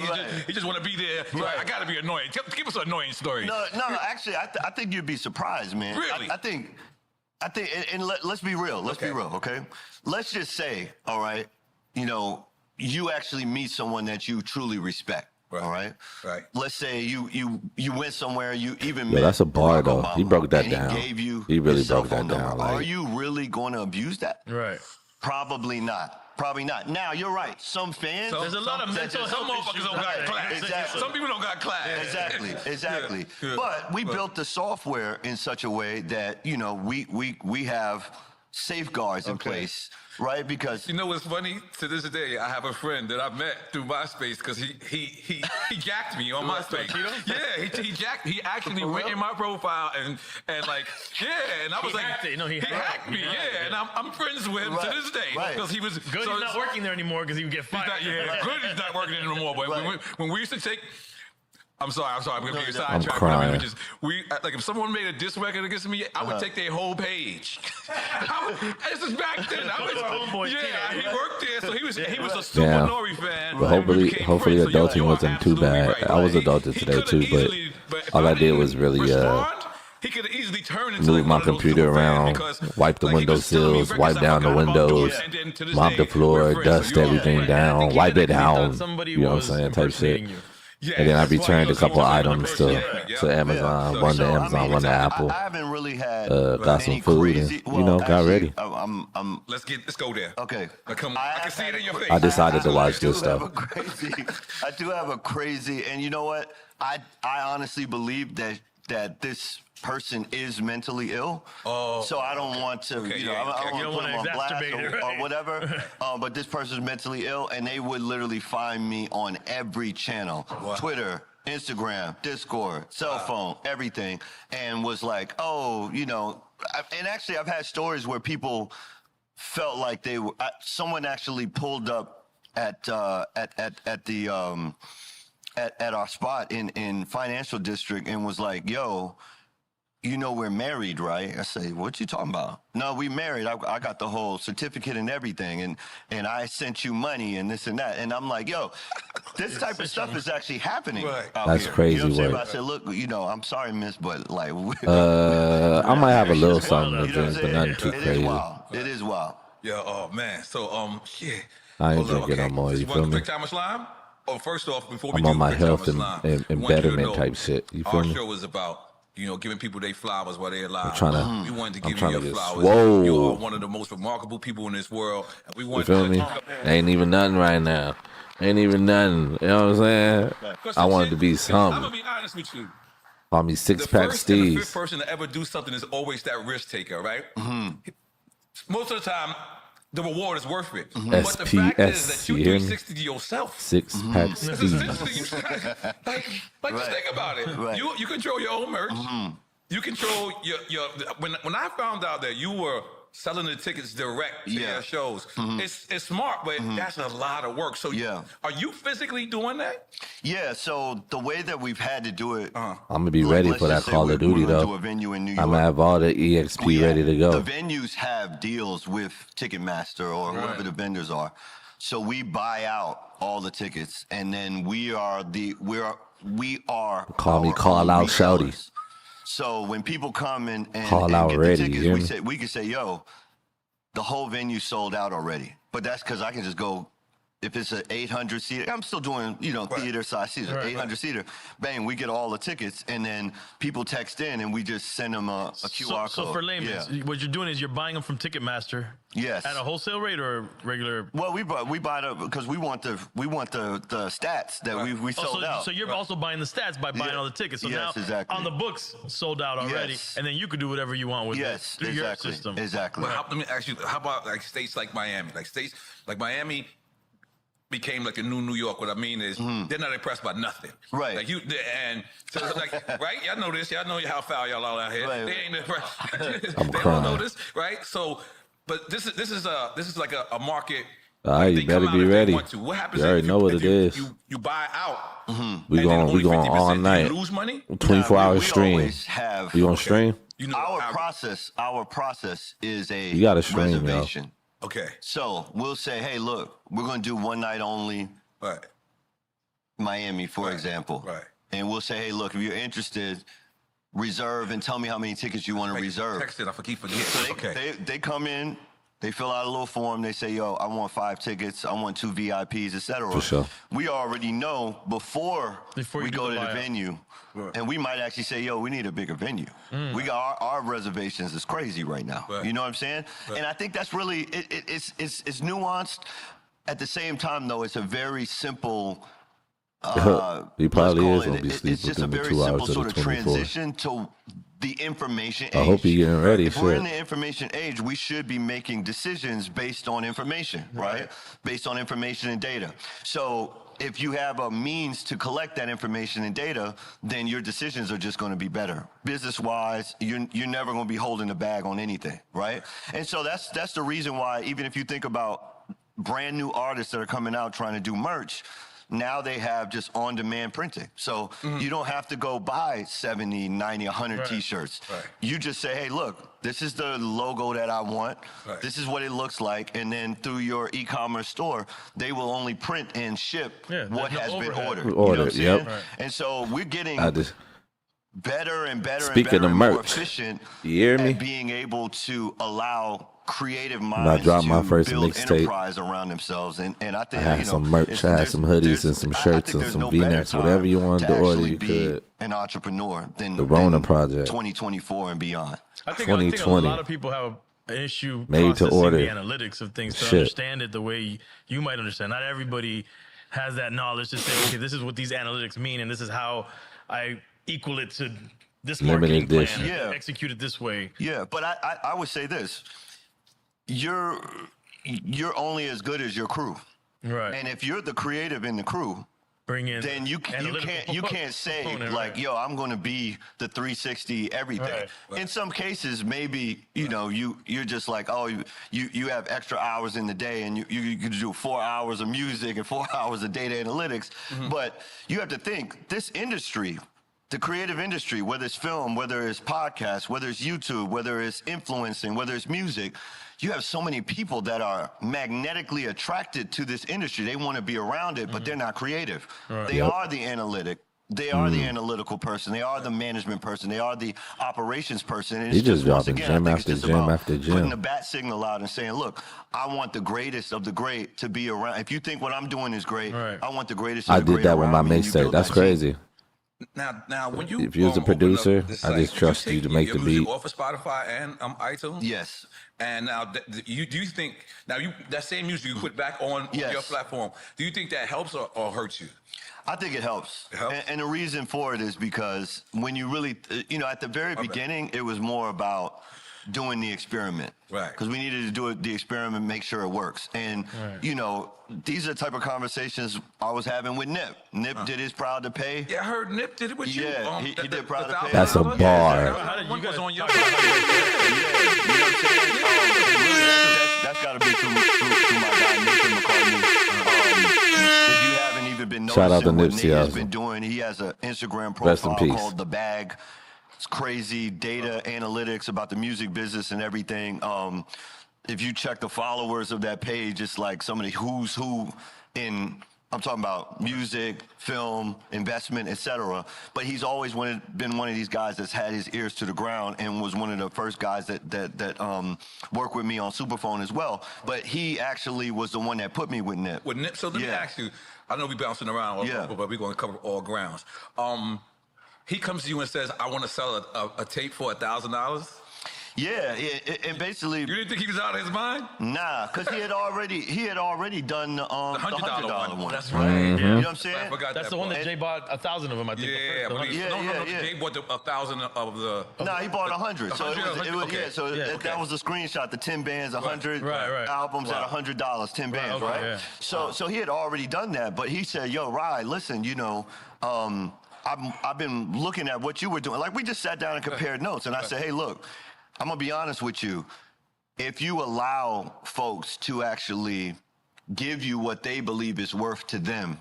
he just want to be there. He's Right. like, I got to be annoying. Give us an annoying story. No, actually, I think you'd be surprised, man. Really? I think, and let's be real. Let's be real, okay? Let's just say, all right, you know, you actually meet someone that you truly respect. All right. Right. Let's say you went somewhere, you even Yo, met that's a bar, Barack though. Obama, He broke that and down. He gave you He really his cell broke that phone number. down, like- Are you really going to abuse that? Right. Probably not. Probably not. Now you're right. Some fans. There's a lot of mental Some health motherfuckers issues. don't got Right. class. Exactly. Some people don't got class. Exactly. Yeah. But we built the software in such a way that, you know, we have safeguards in place, right? Because You know what's funny? To this day, I have a friend that I met through MySpace because he jacked me on MySpace. Yeah, he jacked. He actually went in my profile and like and I was like, hacked it. No, he hacked hacked me. it. Yeah, and I'm friends with him to this day because he was Good, he's not working there anymore because he would get He's fired. not, good. He's not working anymore. But when we used to take. I'm sorry. I'm gonna get sidetracked. crying. Like if someone made a diss record against me, I would take their whole page. This is back then. Our homeboys, He worked there, so he was a super Yeah. Nori fan. But hopefully adulting wasn't too bad. I was adulted today too, but all I did was really he could easily turn into move my computer around, wipe the windowsills, wipe down the windows, mop the floor, dust everything down, wipe it down. You know what I'm saying? Type shit. And then I returned a couple items to Amazon, one to Amazon, one to Apple. I haven't really had got some any food and, crazy, you know, got ready. Let's go there. Okay. I can see it in your face. I decided to watch this I stuff. I do have a crazy, and you know what? I honestly believe that this person is mentally ill. So I don't want to, I don't want to put them on blast or whatever. But this person's mentally ill, and they would literally find me on every channel, Twitter, Instagram, Discord, cell phone, everything, and was like, oh, you know, and actually I've had stories where people felt like they were, someone actually pulled up at our spot in Financial District and was like, yo, you know we're married, right? I say, what you talking about? No, we married. I got the whole certificate and everything, and I sent you money and this and that. And I'm like, yo, this type of stuff is actually happening. Out That's here. crazy You know what I'm saying? work. But I said, look, you know, I'm sorry, miss, but like, I might have a little something to you know what I'm drink, but saying? nothing too It is crazy. wild. It is wild. Yeah, oh man. So yeah. I ain't Hold on, drinking no more, you Just feel one me? quick time of slime? Oh, first off, before we I'm do on my quick time health of slime, and we want you to betterment know type shit. You feel our me? show is about, you know, giving people their flowers while they're alive. I'm We wanted to I'm give trying you to your get flowers. swole. You are one of the most remarkable people in this world. And we You want feel to me? Ain't even nothing right now. Ain't even nothing. You know what I'm saying? I wanted to be I'm something. gonna be honest with you. Call me Six The Pack first and the fifth Steve's. person to ever do something is always that risk taker, right? Most of the time, the reward is worth it. But the fact is that you you hear me? 360 to yourself. 6 packs. This is like just think about it. Right. You control your own merch. You control your when I found out that you were selling the tickets direct to your shows, it's smart, but that's a lot of work. So are you physically doing that? Yeah, so the way that we've had to do it, I'm gonna be ready for that Call of Duty though. Do a venue in New York. I'm gonna have all the EXP ready to go. The venues have deals with Ticketmaster or whoever the vendors are, so we buy out all the tickets, and then we are Call me call out shouty. So when people come and Call out get ready, the you hear tickets, me? we can say, yo, the whole venue sold out already. But that's because I can just go, if it's an 800 seater, I'm still doing, theater size seater, 800 seater. Bang, we get all the tickets, and then people text in, and we just send them a QR code. So for laymen, what you're doing is you're buying them from Ticketmaster. Yes. At a wholesale rate or regular? Well, we buy them because we want the stats that we sold out. So you're also buying the stats by buying all the tickets. So now exactly. on the books sold out already, and then you could do whatever you want with it through your system. Exactly. Well, let me ask you, how about like states like Miami? Like states like Miami became like the new New York. What I mean is they're not impressed by nothing. Right. Like and so like right, y'all know this. Y'all know how foul y'all all out here. Right. They ain't impressed. I'm they crying. don't know this, right? So, but this is like a market. You better be ready. What happens? You already if know what it is. You buy out. We going all night. You lose money. 24-hour we stream. always have. You gonna stream? Our process is a You gotta stream, reservation. Okay. So we'll say, hey, look, we're going to do one night only, Right. Miami, for example. Right. And we'll say, hey, look, if you're interested, reserve and tell me how many tickets you want to reserve. Text it. I keep forgetting. So Okay. they come in, they fill out a little form. They say, yo, I want 5 tickets. I want 2 VIPs, etc. For sure. We already know before we go to the venue. Right. And we might actually say, yo, we need a bigger venue. We got our reservations is crazy right now. Right. You know what I'm saying? Right. And I think that's really, it's nuanced. At the same time, though, it's a very simple, He probably is gonna be it's sleeping just a within the very 2 hours simple of the sort of 24. transition to the information age. I hope you're getting ready. If we're in Shit. the information age, we should be making decisions based on information, right? Based on information and data. So if you have a means to collect that information and data, then your decisions are just going to be better. Business-wise, you're never going to be holding the bag on anything, right? And so that's the reason why, even if you think about brand new artists that are coming out trying to do merch, now they have just on-demand printing. So you don't have to go buy 70, 90, 100 T-shirts. Right. You just say, hey, look, this is the logo that I want. Right. This is what it looks like. And then through your e-commerce store, they will only print and ship what has been ordered. You know what I'm saying? Yep. And so we're getting better and better Speaking of and more merch, efficient you hear me? at being able to allow creative I minds dropped to my first build mixtape. enterprise around themselves. And I think, I had some merch. I had some hoodies and some shirts and some V-necks. Whatever you wanted to order, you could. An entrepreneur than The Rona Project. 2024 and beyond. I think a 2020. lot of people have an issue Made to processing order. the analytics of things to understand it the way you might understand. Not everybody has that knowledge to say, okay, this is what these analytics mean, and this is how I equal it to this marketing plan. Execute it this way. Yeah, but I would say this. You're only as good as your crew. Right. And if you're the creative in the crew, then you can't say like, yo, I'm going to be the 360 everything. Right. In some cases, maybe you're just like, oh, you have extra hours in the day, and you could do 4 hours of music and 4 hours of data analytics. But you have to think this industry. The creative industry, whether it's film, whether it's podcasts, whether it's YouTube, whether it's influencing, whether it's music, you have so many people that are magnetically attracted to this industry. They want to be around it, but they're not creative. Right. They are the analytic. They are the analytical person. They are the management person. They are the operations person. And He just once dropping again, I gym think it's after just gym about after gym. putting the bat signal out and saying, look, I want the greatest of the great to be around. If you think what I'm doing is great, I want the greatest of I the did great that with my around me, and you mixtape. build That's that team. crazy. Now, when you If you was a open up producer, this I site, just trust you to make the your music beat. off of Spotify and iTunes. Yes. And now, do you think that same music you put back on your platform? Do you think that helps or hurts you? I think it helps. It helps? And the reason for it is because when you really, at the very beginning, it was more about doing the experiment. Right. Because we needed to do the experiment, make sure it works. And, you know, these are the type of conversations I was having with Nip. Nip did his Proud to Pay. Yeah, I heard Nip did it with you. Yeah, he did Proud to Pay. That's a $1,000? bar. How did you One was guys on your talk about You know what I'm saying? That's got to be through my guy, Nathan McCartney. If you haven't even been Shout out to noticing what Nipsey Nate has Hussle. been doing, he has an Instagram Rest in profile peace. called The Bag. It's crazy data analytics about the music business and everything. If you check the followers of that page, it's like some of the who's who in, I'm talking about music, film, investment, etc. But he's always been one of these guys that's had his ears to the ground and was one of the first guys that worked with me on Superphone as well. But he actually was the one that put me with Nip. With Nip. So let me ask you, I know we're bouncing around, but we're going to cover all grounds. He comes to you and says, I want to sell a tape for $1,000. Yeah, and basically. You didn't think he was out of his mind? Nah, because he had already done the $100 one. That's right. Mm-hmm. You know what I'm saying? I forgot That's that the one part. that Jay bought 1,000 of them, I think. Yeah, the but first- no, Jay bought 1,000 of the. No, he bought 100. So it was, 100, okay. that was the screenshot. The 10 bands, 100 Right. albums at $100, 10 bands, okay, right? yeah. So he had already done that, but he said, "Yo, Rye, listen, you know, I've been looking at what you were doing. Like we just sat down and compared notes, and I said, hey, look, I'm gonna be honest with you. If you allow folks to actually give you what they believe is worth to them,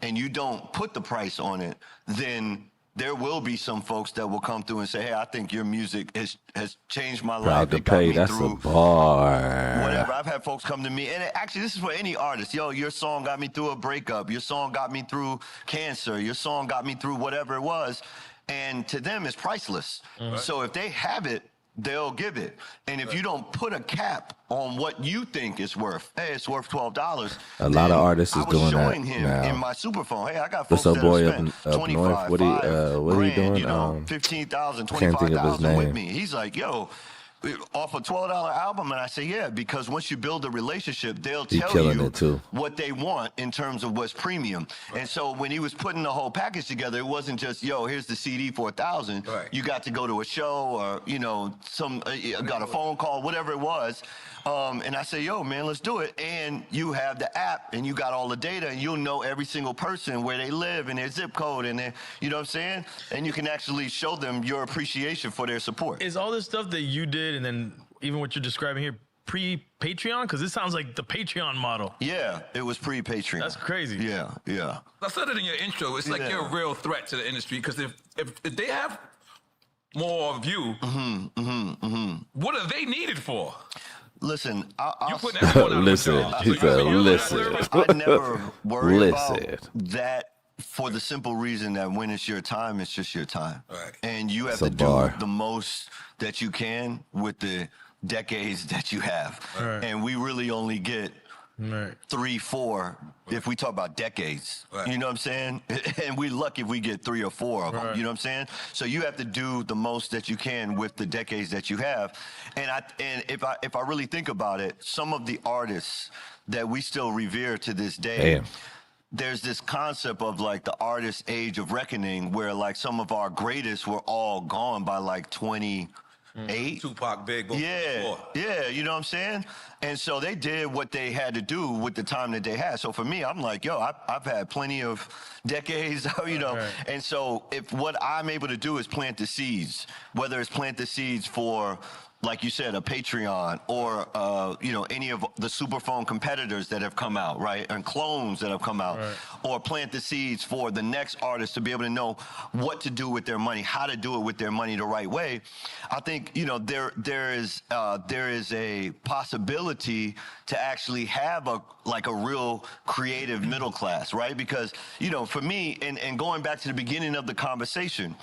and you don't put the price on it, then there will be some folks that will come through and say, hey, I think your music has changed my life. Proud to It got Pay, me that's a through bar. whatever. I've had folks come to me, and actually this is for any artist. Yo, your song got me through a breakup. Your song got me through cancer. Your song got me through whatever it was. And to them, it's priceless. So if they have it, they'll give it. And if you don't put a cap on what you think it's worth, hey, it's worth $12. A lot of artists is doing that I was showing him now. in my Superphone, hey, I got What's folks up, that boy, have up spent 25, north? What are you doing? You know, 15,000, can't think of his 25,000 with name. me. He's like, yo, off a $12 album, and I say, yeah, because once you build a relationship, they'll He tell killing you it, too. what they want in terms of what's premium. And so when he was putting the whole package together, it wasn't just, yo, here's the CD for $1,000. Right. You got to go to a show or, you know, got a phone call, whatever it was. And I say, yo, man, let's do it. And you have the app and you got all the data and you'll know every single person, where they live and their zip code and their, you know what I'm saying? And you can actually show them your appreciation for their support. Is all this stuff that you did and then even what you're describing here pre-Patreon? Because this sounds like the Patreon model. Yeah, it was pre-Patreon. That's crazy. Yeah. I said it in your intro. It's like you're a real threat to the industry because if they have more of you, what are they needed for? Listen, You're putting everyone out of a Listen, job. he So said, you're listen. I never worry Listen. about that for the simple reason that when it's your time, it's just your time. Right. And you have That's a to do bar. the most that you can with the decades that you have. Right. And we really only get Right. 3, 4, if we talk about decades. Right. You know what I'm saying? And we're lucky if we get 3 or 4 of them. Right. You know what I'm saying? So you have to do the most that you can with the decades that you have. And if I really think about it, some of the artists that we still revere to this day, Damn. there's this concept of like the artist age of reckoning where like some of our greatest were all gone by like 28. Tupac, Big, both Yeah, before. yeah, you know what I'm saying? And so they did what they had to do with the time that they had. So for me, I'm like, yo, I've had plenty of decades, you know. Right. And so if what I'm able to do is plant the seeds, whether it's plant the seeds for, like you said, a Patreon or, you know, any of the Superphone competitors that have come out, right? And clones that have come out. Right. Or plant the seeds for the next artist to be able to know what to do with their money, how to do it with their money the right way. I think, you know, there is a possibility to actually have a real creative middle class, right? Because, you know, for me, and going back to the beginning of the conversation,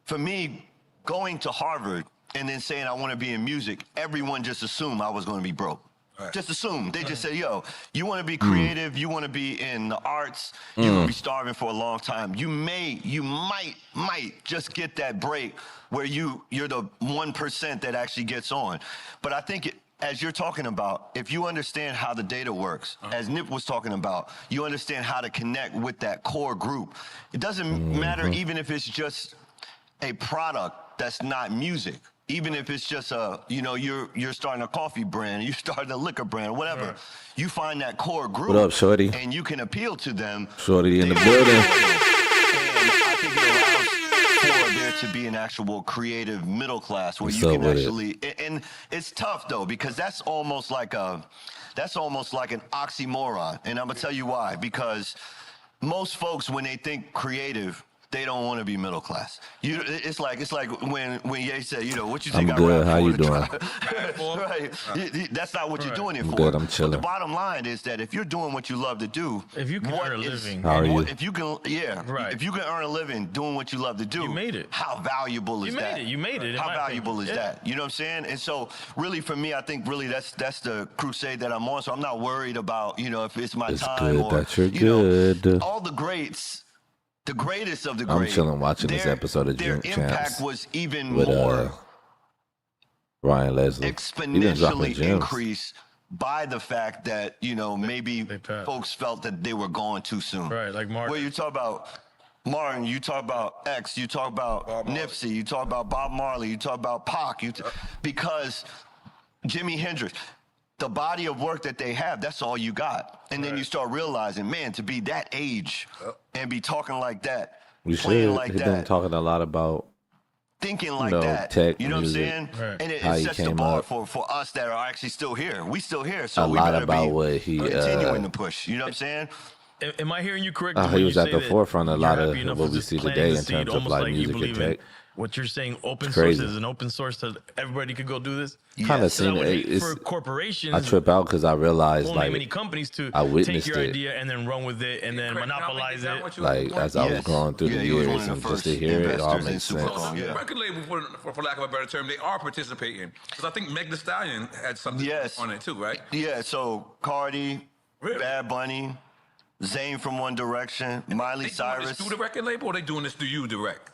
for me, going to Harvard and then saying I want to be in music, everyone just assumed I was going to be broke. Right. Just assume. They just say, yo, you want to be creative, you want to be in the arts, you're going to be starving for a long time. You might just get that break where you're the 1% that actually gets on. But I think as you're talking about, if you understand how the data works, as Nip was talking about, you understand how to connect with that core group. It doesn't matter even if it's just a product that's not music. even if it's just you're starting a coffee brand, you're starting a liquor brand, whatever. Right. You find that core group. What up, Shorty? And you can appeal to them. Shorty in the building. And I think it allows for there to be an actual creative middle class where you can actually, and it's tough though, because that's almost like an oxymoron. And I'm gonna tell you why, because most folks, when they think creative, they don't want to be middle class. It's like when Ye said, what you think I'm good. How you doing? Right. That's not what you're doing it for. Good. I'm chilling. But the bottom line is that if you're doing what you love to do, if you can earn a living, how are you? If you can, if you can earn a living doing what you love to do, you made it. How valuable is that? You made it. How valuable is that? You know what I'm saying? And so, really, for me, I think really that's the crusade that I'm on. So I'm not worried about if it's my time good or that you're good. All the greats. The greatest of the great. I'm chilling watching this episode of Drink Champs. Their impact was even with, more Ryan Leslie. Exponentially increased by the fact that, maybe folks felt that they were gone too soon. Right, like Martin. Where you talk about Martin, you talk about X, you talk about Nipsey, you talk about Bob Marley, you talk about Pac, because Jimi Hendrix. The body of work that they have, that's all you got. And then you start realizing, man, to be that age and be talking like that, playing like that. Been talking a lot about thinking like that. Tech, you know music, what I'm saying? Right. And it how sets he the came bar up. for us that are actually still here. We still here, so A we lot better about be what he continuing to push. You know what I'm saying? Am I hearing you correctly? He was at the forefront of a lot of what we see today in terms of like music and tech. What you're saying, open source is an open source so everybody could go do this. Kind of seen it. For corporations, I trip out because I realized like many companies to take your idea and then run with it and then monopolize it. Like as I was going through the years and just to hear it all makes sense. Record label, for lack of a better term, they are participating because I think Meg Thee Stallion had something on it too, right? Yeah. So Cardi, Bad Bunny, Zayn from One Direction, Miley Cyrus. Doing this through the record label, or they doing this through you direct?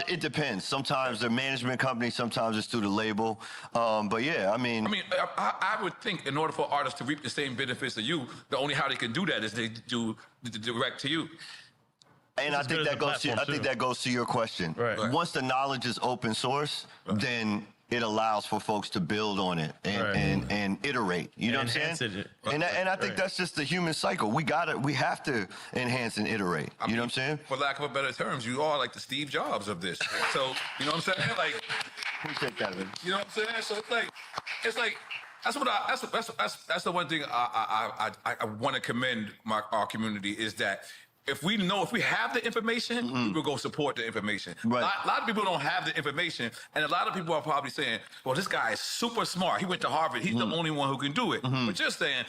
It depends. Sometimes they're management company, sometimes it's through the label. But yeah, I mean, I would think in order for artists to reap the same benefits of you, the only how they can do that is they do the direct to you. And I think that goes to your question. Right. Once the knowledge is open source, then it allows for folks to build on it and iterate. You know what I'm saying? And I think that's just the human cycle. We have to enhance and iterate. You know what I'm saying? For lack of a better terms, you are like the Steve Jobs of this. So you know what I'm saying? Like, appreciate that, man. You know what I'm saying? So it's like that's the one thing I want to commend our community is that. If we have the information, we will go support the information. Right. A lot of people don't have the information, and a lot of people are probably saying, well, this guy is super smart. He went to Harvard. He's the only one who can do it. But you're saying,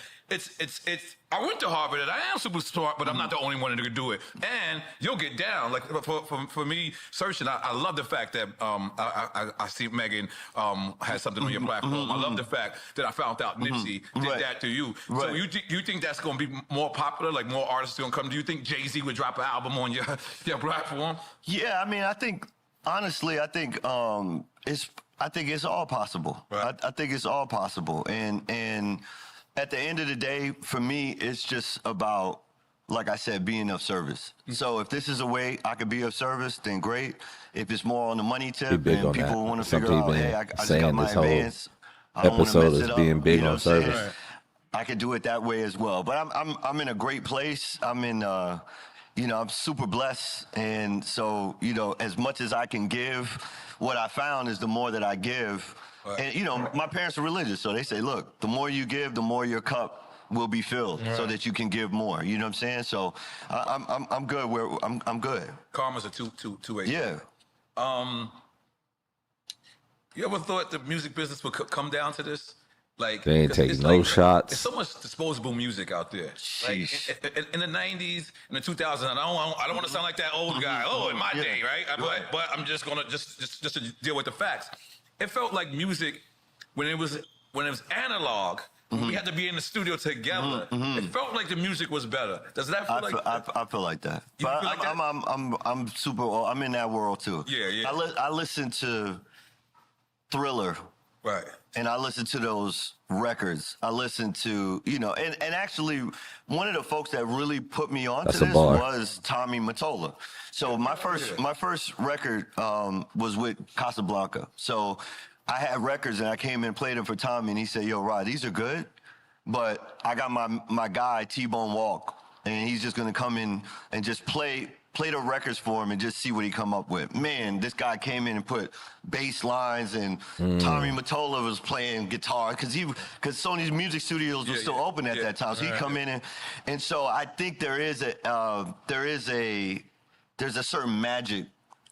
I went to Harvard, and I am super smart, but I'm not the only one who can do it. And you'll get down. Like, for me, searching, I love the fact that I see Megan has something on your platform. I love the fact that I found out Nipsey did that to you. Right. So you think that's going to be more popular, like more artists are going to come? Do you think Jay-Z would drop an album on your platform? Yeah, I mean, honestly, I think it's all possible. Right. I think it's all possible. And at the end of the day, for me, it's just about, like I said, being of service. So if this is a way I could be of service, then great. If it's more on the money tip and people want to figure out, hey, I just got my advance. I don't want to mess it up. Being big on service. I could do it that way as well. But I'm in a great place. I'm super blessed. And so, as much as I can give, what I found is the more that I give. Right. And, my parents are religious, so they say, look, the more you give, the more your cup will be filled so that you can give more. You know what I'm saying? So I'm good I'm good. Karma's a two-way. Yeah. You ever thought the music business would come down to this? Like, they ain't taking no shots. There's so much disposable music out there. Like, in the 90s, in the 2000s, I don't want to sound like that old guy. In my day, right? But I'm just gonna just to deal with the facts. It felt like music when it was analog. We had to be in the studio together. It felt like the music was better. Does that feel like that? I feel like that. You but feel like that? I'm super. I'm in that world too. Yeah. I listen to Thriller Right. And I listened to those records. I listened to, you know, and actually one of the folks that really put me onto That's a this bar. was Tommy Mottola. So my first record was with Casablanca. So I had records and I came in and played them for Tommy and he said, yo, Rod, these are good, but I got my guy T-Bone Walk and he's just gonna come in and just play the records for him and just see what he come up with. Man, this guy came in and put bass lines and Tommy Mottola was playing guitar because Sony's music studios were still open at that time. So he come in and so I think there's a certain magic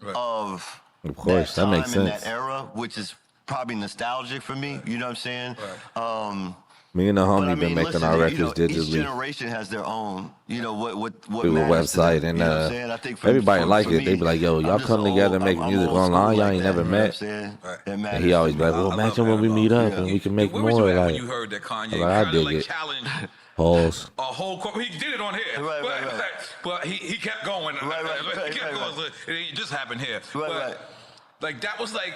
of course, that makes time in sense. that era, which is probably nostalgic for me. You know what I'm saying? Me and the But homie I been mean, making listen, our you records know, each digitally generation has their own, you know, what through a matters to them. website, and You know what I'm saying? I think for, everybody like for it. me, They be like, "Yo, y'all I'm just come together, and make I'm music old school online. Y'all like ain't that, never you know what I'm met." saying? Right. That And matters he always to be me. like, "Well, I imagine love when we that meet about up it. and we can make Where was more." you at when Like, you heard that Kanye I'm like, I kind of dig like it. challenged Pause. a whole he did it on here, Right. but he kept going. Right. He kept going. So it just happened here. Right. Like that was like.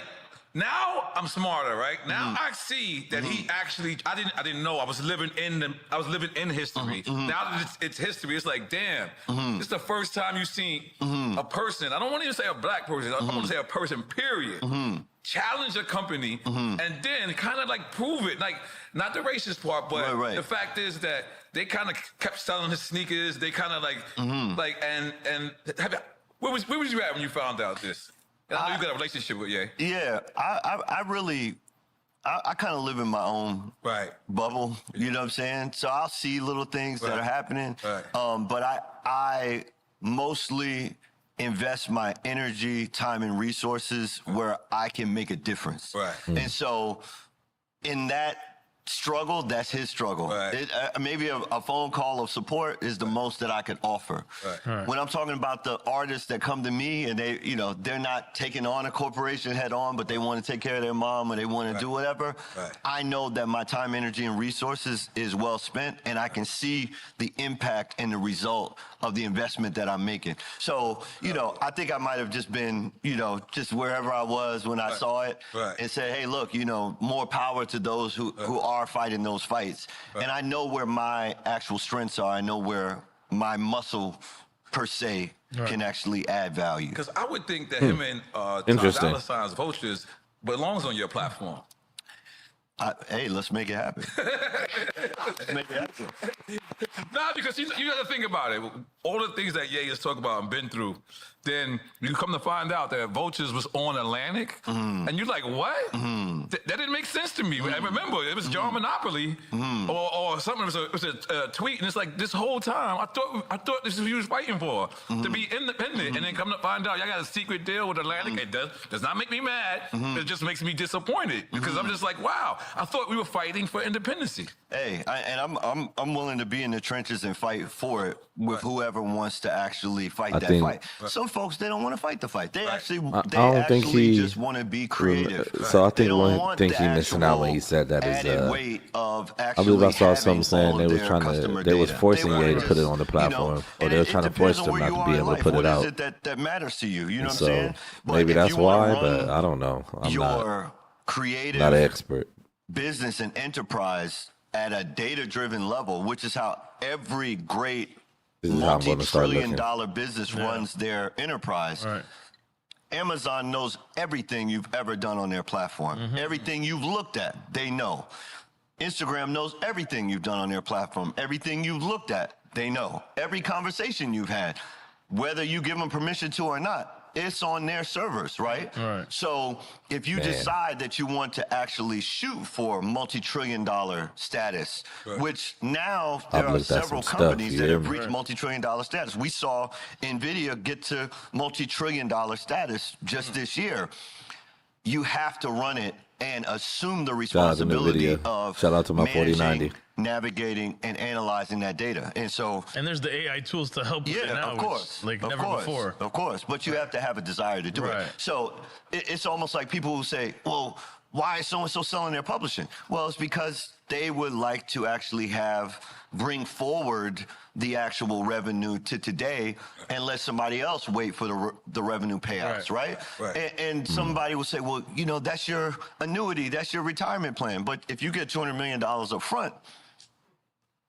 Now I'm smarter, right? Now I see that he actually. I didn't know. I was living in history. Now that it's history, it's like, damn. It's the first time you've seen a person. I don't want to even say a black person. I want to say a person. Period. Challenge a company and then kind of like prove it. Like not the racist part, but Right. the fact is that they kind of kept selling his sneakers. They kind of like and where was you at when you found out this? And I know you got a relationship with Ye. Yeah, I really, I kind of live in my own bubble. You know what I'm saying? So I'll see little things that are happening. Right. But I mostly invest my energy, time, and resources where I can make a difference. Right. And so in that struggle, that's his struggle. Right. Maybe a phone call of support is the most that I could offer. Right. When I'm talking about the artists that come to me and they, you know, they're not taking on a corporation head on, but they want to take care of their mom or they want to do whatever, I know that my time, energy, and resources is well spent and I can see the impact and the result of the investment that I'm making. So, you know, I think I might have just been, you know, just wherever I was when I saw it and said, hey, look, you know, more power to those who are fighting those fights. And I know where my actual strengths are. I know where my muscle, per se, can actually add value. Because I would think that him and Interesting. Dollar Sign's Vultures belongs on your platform. Hey, let's make it happen. Let's make it happen. Nah, because you got to think about it. All the things that Ye has talked about and been through, then you come to find out that Vultures was on Atlantic, and you're like, what? That didn't make sense to me. I remember it was John Monopoly or something. It was a tweet, and it's like this whole time I thought this is what you was fighting for, to be independent, and then come to find out y'all got a secret deal with Atlantic. It does not make me mad. It just makes me disappointed because I'm just like, wow, I thought we were fighting for independency. Hey, I'm willing to be in the trenches and fight for it with whoever wants to actually fight that fight. Some folks, they don't want to fight the fight. They actually just want to be creative. So I think one thing he missing out when he said that is weight of I believe I saw something saying they was their trying to customer they was data. forcing They Ye to wanna put it just, on the you know, platform, or and they were it trying to depends force on them where not you to are be in able to life. put it What out. is it that matters to you? You know what I'm So saying? But maybe if that's you wanna why, but run I don't know. I'm your creative not an expert. business and enterprise at a data-driven level, which is how every great This is how I'm going to start looking. multi-trillion-dollar business runs their enterprise. Right. Amazon knows everything you've ever done on their platform. Everything you've looked at, they know. Instagram knows everything you've done on their platform. Everything you've looked at, they know. Every conversation you've had, whether you give them permission to or not, it's on their servers, right? Right. So if you decide that you want to actually shoot for multi-trillion-dollar status, which now there are looked at several some companies stuff, that you have hear me? reached multi-trillion-dollar status. We saw NVIDIA get to multi-trillion-dollar status just this year. You have to run it and assume the Shout out to responsibility NVIDIA. of Shout out to my managing, 4090. navigating, and analyzing that data. And so, And there's the AI tools to help with it yeah, now, of course, like of never course, before. of course. But you have to have a desire to do Right. it. So it's almost like people who say, "Well, why is so-and-so selling their publishing? Well, it's because they would like to actually bring forward the actual revenue to today and let somebody else wait for the revenue payouts, right? And somebody will say, well, that's your annuity, that's your retirement plan. But if you get $200 million up front,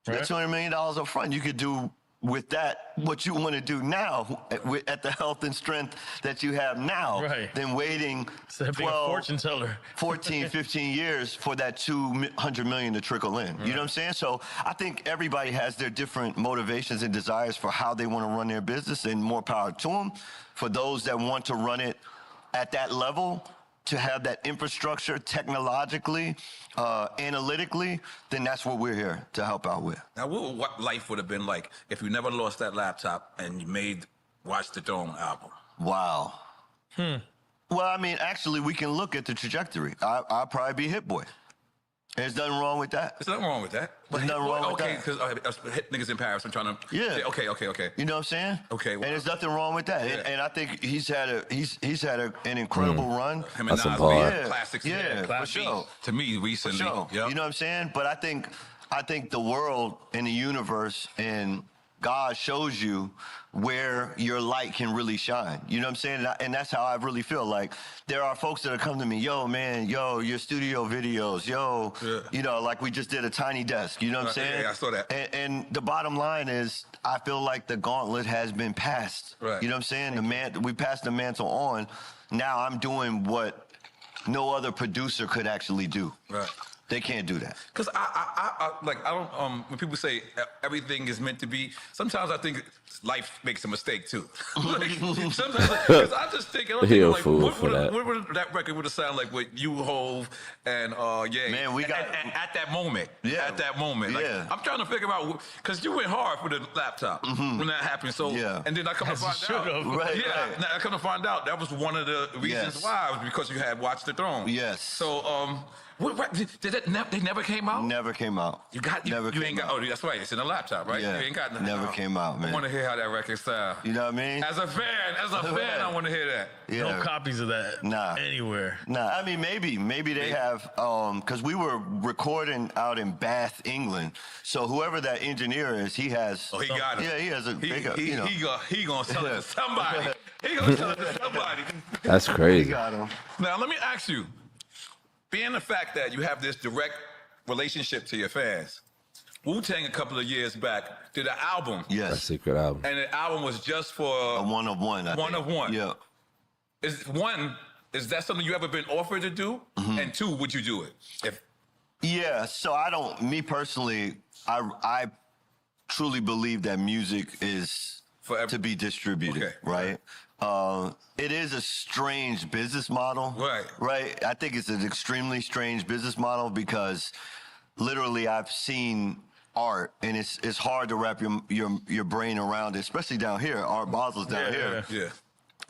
that $200 million up front, you could do with that what you want to do now at the health and strength that you have now than waiting 12, 14, 15 years for that $200 million to trickle in. You know what I'm saying? So I think everybody has their different motivations and desires for how they want to run their business, and more power to them. For those that want to run it at that level, to have that infrastructure technologically, analytically, then that's what we're here to help out with. Now, what life would have been like if you never lost that laptop and you made Watch the Throne album? Wow. Well, I mean, actually, we can look at the trajectory. I'll probably be Hit Boy. There's nothing wrong with that. There's nothing wrong with that. There's nothing wrong with that. Okay, because hit niggas in Paris. I'm trying to. Yeah. Okay. You know what I'm saying? Okay. And there's nothing wrong with that. Yeah. And I think he's had an incredible run. Him and That's a Nas, bar. classics. Yeah, for sure. To me, recently. For sure. Yep. You know what I'm saying? But I think the world and the universe and God shows you where your light can really shine. You know what I'm saying? And that's how I really feel. Like, there are folks that come to me, yo, man, your studio videos, like we just did a Tiny Desk. You know what I'm saying? Yeah, I saw that. And the bottom line is, I feel like the gauntlet has been passed. Right. You know what I'm saying? We passed the mantle on. Now I'm doing what no other producer could actually do. Right. They can't do that. Because I don't, when people say everything is meant to be, sometimes I think life makes a mistake too. Sometimes, because I just think, what would that record would have sounded like with you, Hove, and Man, we got at that moment. Yeah. At that moment. Like, Yeah. I'm trying to figure out, because you went hard for the laptop when that happened. So, and then I come to find out. Right. I come to find out that was one of the reasons why, was because you had Watch the Throne. Yes. So, they never came out? Never came out. You ain't got. Oh, that's right. It's in the laptop, right? Yeah. You ain't got nothing. Never came out, man. I want to hear how that record sound. You know what I mean? As a fan, I want to hear that. Yeah. No copies of that. Anywhere. I mean, maybe they have, because we were recording out in Bath, England. So whoever that engineer is, he has. Oh, he got it. Yeah, he has a big. He gonna sell it to somebody. He gonna sell it to somebody. That's crazy. He got him. Now let me ask you. Being the fact that you have this direct relationship to your fans, Wu-Tang a couple of years back did an album. Yes. A secret album. And the album was just for A one of one. one of one. Yeah. Is that something you ever been offered to do? And two, would you do it? Yeah. So me personally, I truly believe that music is to be distributed, right? It is a strange business model. Right. I think it's an extremely strange business model because literally I've seen art and it's hard to wrap your brain around it, especially down here. Art Basel's down here. Yeah.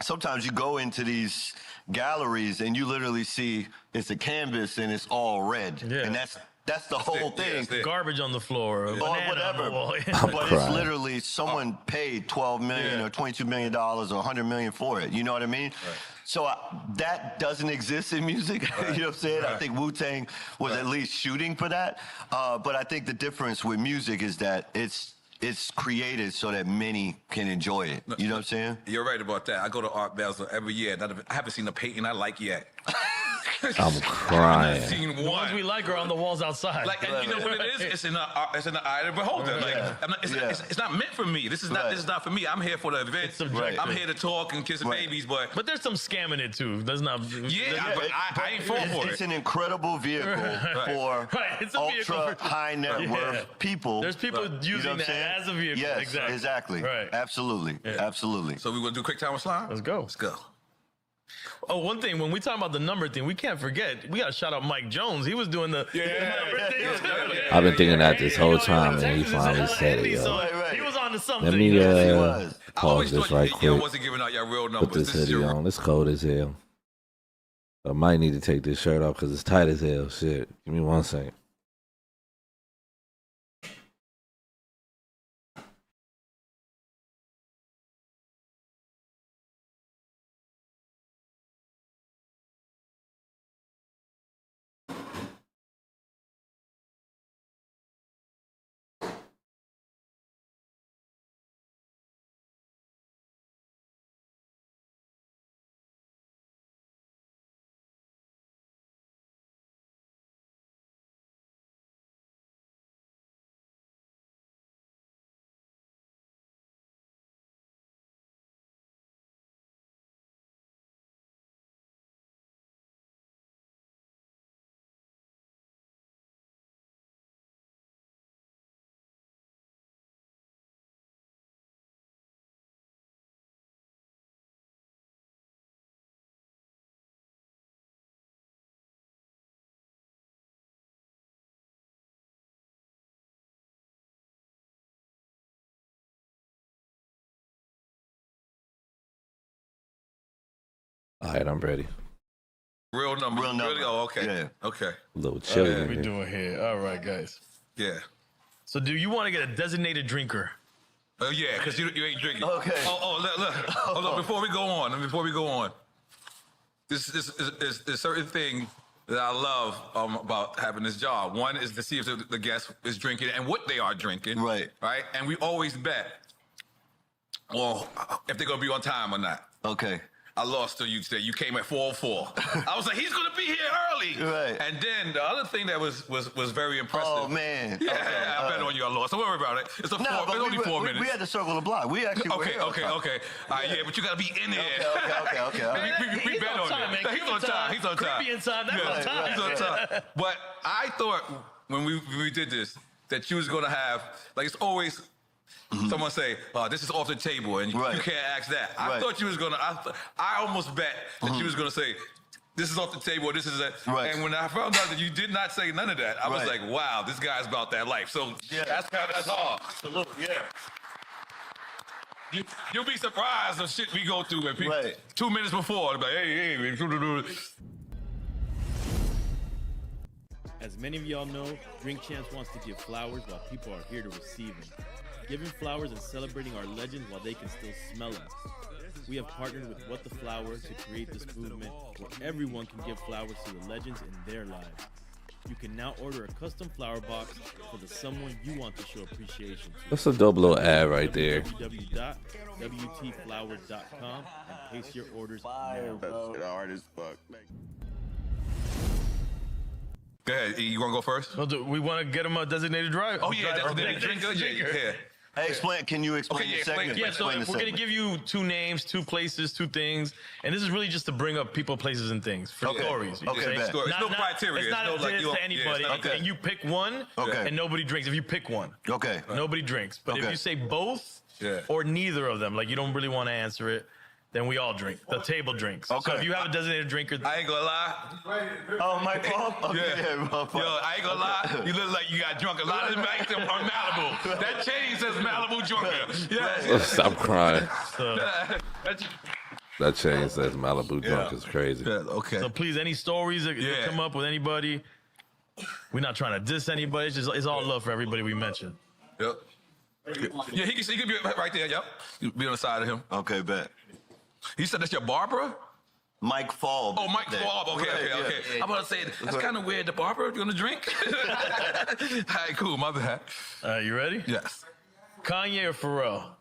Sometimes you go into these galleries and you literally see it's a canvas and it's all red. Yeah. And that's the whole thing. Garbage on the floor, or whatever. But it's literally someone paid $12 million or $22 million or $100 million for it. You know what I mean? Right. So that doesn't exist in music. Right. You know what I'm saying? Right. I think Wu-Tang was at least shooting for that. But I think the difference with music is that it's created so that many can enjoy it. You know what I'm saying? You're right about that. I go to Art Basel every year. I haven't seen a painting I like yet. I'm crying. I've seen the ones we like are on the walls outside. Like, and you know what it is? It's in the eye of the beholder. It's not meant for me. This is not for me. I'm here for the event. I'm here to talk and kiss babies, but there's some scam in it too. That's not. But I ain't fall for it. It's an incredible vehicle for ultra high net worth people. There's people using that as a vehicle. Yes, exactly. Right. Absolutely. Absolutely. So we gonna do quick time with Slime? Let's go. Let's go. Oh, one thing, when we talk about the number thing, we can't forget, we got to shout out Mike Jones. He was doing the number thing too. I've been thinking that this whole time, and he finally said it, yo. So he was on to something. Let me pause this right quick. Y'all wasn't giving out your real numbers. Put this hoodie on. It's cold as hell. I might need to take this shirt off because it's tight as hell. Shit. Give me 1 second. All right, I'm ready. Real number. Real number. Really? Oh, okay. Yeah. Okay. A little chilly. What in we here. doing here? All right, guys. Yeah. So do you want to get a designated drinker? Oh yeah, because you ain't drinking. Okay. Look. Hold on. Before we go on, this is certain thing that I love about having this job. One is to see if the guest is drinking and what they are drinking. Right. Right. And we always bet, well, if they're gonna be on time or not. Okay. I lost to you today. You came at 4:04. I was like, he's gonna be here early. Right. And then the other thing that was very impressive. Oh man. Yeah, Okay, I bet on you. I lost. Don't worry about it. It's No, it's but only 4 minutes. We had to circle the block. We actually were Okay. here on time. All right, yeah, but you gotta be in here. Okay. All right. We bet on time, you. man. He's on time. He's on time. Caribbean time. That's on time. He's on time. But I thought when we did this that you was gonna have, like, it's always someone say, this is off the table and you can't ask that. I thought you was gonna, I almost bet that you was gonna say, this is off the table, this is that. Right. And when I found out that you did not say none of that, I was like, wow, this guy's about that life. So that's hard. Absolutely, yeah. You'll be surprised of shit we go through. And people, 2 minutes before, they'll be like, hey. As many of y'all know, Drink Champs wants to give flowers while people are here to receive them. Giving flowers and celebrating our legends while they can still smell them. We have partnered with What the Flower to create this movement where everyone can give flowers to the legends in their lives. You can now order a custom flower box for the someone you want to show appreciation to. That's a dope little ad right there. www.wtflowers.com and place your orders now. That's hard as fuck. Go ahead, you wanna go first? Well, we want to get him a designated driver. Oh yeah, designated drinker. Yeah. Hey, can you explain Okay, the yeah, segment? Yeah, so Explain the we're going to segment. give you 2 names, 2 places, 2 things. And this is really just to bring up people, places, and things for stories. You know what I'm saying? bet. There's no criteria. It's not It's no, a like, diss you don't- to anybody. yeah, it's not- And you pick one, Okay. and nobody drinks. If you pick one, Okay. nobody drinks. But if Okay. you say both Yeah. or neither of them, like you don't really want to answer it, then we all drink. The table drinks. So Okay. if you have a designated drinker, I ain't gonna lie. Oh, my fault? Okay, Yeah. my fault. Yo, I ain't gonna lie. You look like you got drunk a lot of nights on Malibu. That chain says Malibu drunker. Yeah. Stop crying. That's- That chain says Malibu drunk is crazy. okay. so please, any stories that Yeah. come up with anybody, we're not trying to diss anybody. It's all love for everybody we mentioned. Yep. Yeah, he can be right there. Yep. You be on the side of him. Okay, bet. He said that's your barber? Mike Falb. Oh, Mike There. Falb. Okay. Yeah. I'm about to say, that's kind of weird. The barber, you gonna drink? All right, cool. My bad. You ready? Yes. Kanye or Pharrell?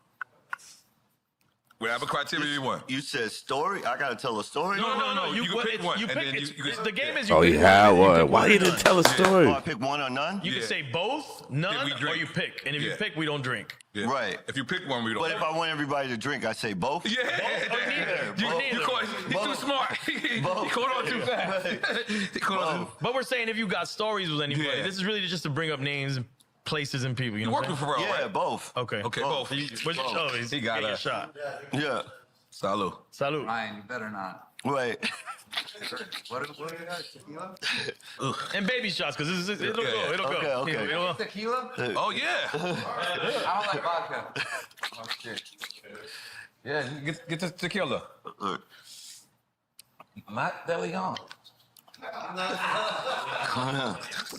Whatever criteria you want. You said story? I gotta tell a story? No. You can pick one. You and pick, then the game is you Oh, pick he one, had and you one. pick Why or you didn't none. tell a story? Oh, I pick one or none? You Yeah. can say both, none, we or drink. you pick. And if you Yeah. pick, we don't drink. Yeah. Right. If you pick one, we don't. But if I want everybody to drink, I say both? Yeah. Both or neither. You, Both. you caught, he's too Both. smart. He Both. caught on too fast. He caught on too But we're saying if you got stories with anybody, Yeah. this is really just to bring up names, places, and people. You know You what working I'm for Pharrell, Yeah, right? both. Okay. Okay, both. What's your stories? He got Get your a- shot. Yeah. Salud. Salud. Ryan, you better not. Right. What did I tequila? And baby shots, because it'll go. Yeah. It'll go. Okay. You know, Tequila? Oh, yeah. I don't like vodka. Oh, shit. Yeah, get the tequila. Matt De Leon.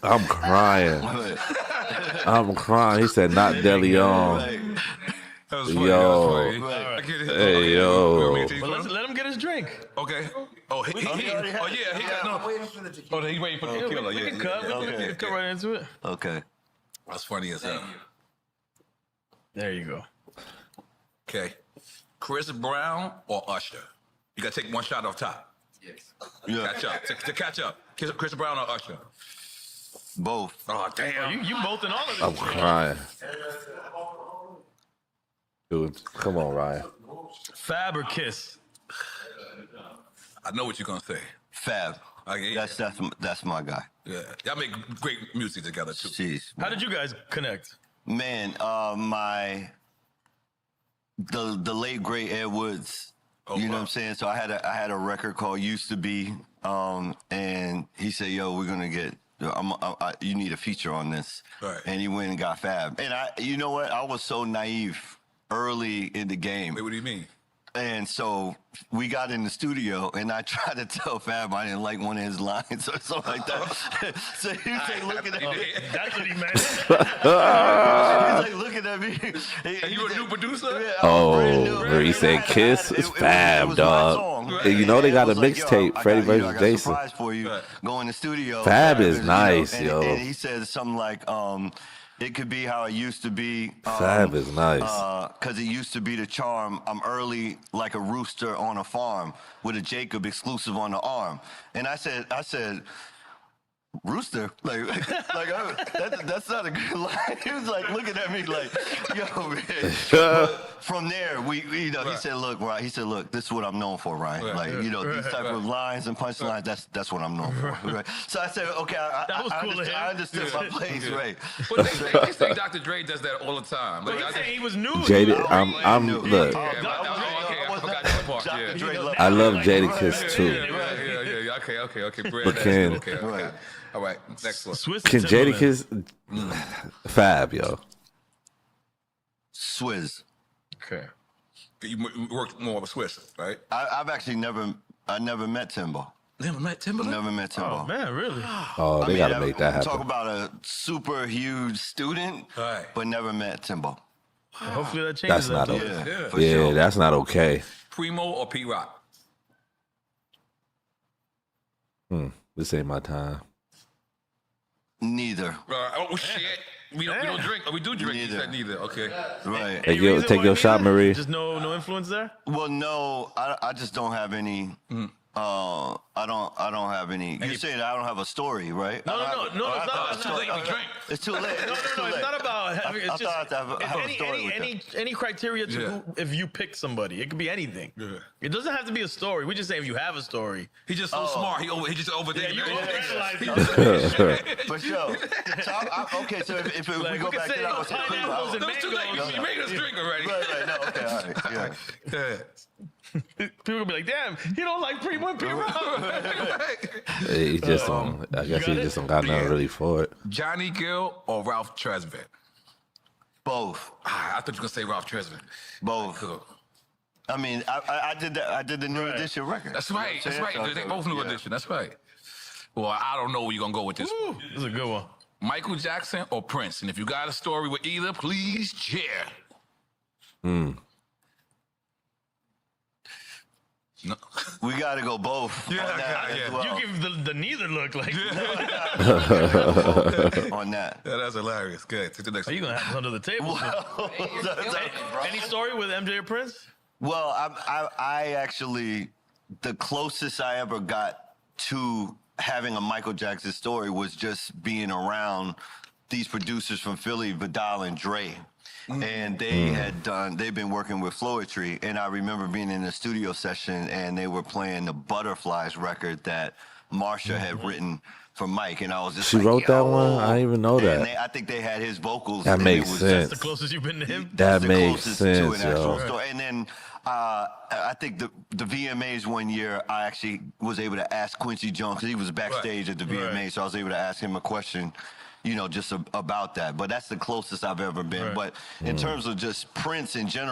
I'm crying. I'm crying. He said not De Leon. Right. That was funny. Yo. That was funny. I get it. Hey, yo. but let him get his drink. Okay. Oh, he already had it. he got I'm no. waiting for the tequila. Oh, he's waiting for the tequila. We Yeah, can cut. yeah, We yeah. can cut right into it. Okay. That's funny as hell. There you go. Okay. Chris Brown or Usher? You gotta take one shot off top. Yes. Yeah. Catch up. To catch up. Chris Brown or Usher? Both. Oh, damn. You both in all of I'm this. crying. Dude, come on, Ryan. Fab or Kiss? I know what you're gonna say. Fab. Okay, That's my guy. Yeah. Y'all make great music together too. Jeez. How did you guys connect? Man, the late great Ed Woods. Oh, You know wow. what I'm saying? So I had a record called Used to Be, and he said, "Yo, we're gonna get. You need a feature on this." Right. And he went and got Fab. And you know what? I was so naive early in the game. Wait, what do you mean? And so we got in the studio, and I tried to tell Fab I didn't like one of his lines or something like that. So he was like looking at me. That's what he meant. He's like looking at me. And you a new producer? Yeah, Oh, where he said Kiss is Fab, dog. And you know they got a mixtape, Freddie versus Jason. I got a surprise for you. Go in the studio. Fab is nice, yo. And he said something like, it could be how it used to be. Fab is nice. Because it used to be the charm. I'm early like a rooster on a farm with a Jacob exclusive on the arm. And I said, rooster? That's not a good line. He was like looking at me like, yo, man. But from there, he said, look, Ryan, this is what I'm known for, Ryan. These type of lines and punchlines, that's what I'm known for. Right? So I said, okay, I understood my place, right? But they say Dr. Dre does that all the time. But he's saying he was new. Jaded, look. I love Jadakiss too. Yeah. Okay. But can okay. All right, next one. Can Jadakiss Fab, yo? Swizz. Okay. You worked more with Swiss, right? I've actually never met Timbo. Never met Timbaland? Never met Timbo. Oh, man, really? Oh, they got to make that happen. Talk about a super huge student, but never met Timbo. Wow. Hopefully that changes. That's not okay. Yeah, sure. That's not okay. Primo or P-Rock? This ain't my time. Neither. Oh, shit. We don't drink. Oh, we do drink. Neither. You said neither. Okay. Right. Hey, take your shot, Marie. Just no influence there? Well, no, I just don't have any. I don't have any. You saying I don't have a story, right? No, it's not. It's too late to drink. It's too late. No, it's not about having. It's just I thought I have a story any criteria to if you pick somebody. It could be anything. Yeah. It doesn't have to be a story. We just say if you have a story. He's just so smart. He just overthinks. For sure. So okay, so if we go back to that, was pineapples and mangoes. You made us drink already. Right. No, okay, all right. Yeah. People will be like, damn, he don't like Primo and P-Rock. He just don't. I guess he just don't got nothing really for it. Johnny Gill or Ralph Tresvant? Both. I thought you were gonna say Ralph Tresvant. Both. Cool. I mean, I did that. I did the New Edition record. That's right. That's right. They both New Edition. That's right. Well, I don't know where you're gonna go with this. This is a good one. Michael Jackson or Prince? And if you got a story with either, please share. No. We got to go both. Yeah. Well. You give the neither look like. On that. Yeah, that's hilarious. Good. Take the next. Are you gonna have this under the table? Any story with MJ or Prince? Well, I actually, the closest I ever got to having a Michael Jackson story was just being around these producers from Philly, Vidal and Dre. And they've been working with Floetry, and I remember being in a studio session and they were playing the Butterflies record that Marsha had written for Mike, and I was just She like, wrote that one? I didn't even know that. I think they had his vocals. That makes sense. That's the closest you've been to him? That makes sense, yo. Story. And then I think the VMAs one year, I actually was able to ask Quincy Jones, because he was backstage at the VMAs, so I was able to ask him a question, just about that. But that's the closest I've ever been. But in terms of just Prince in general,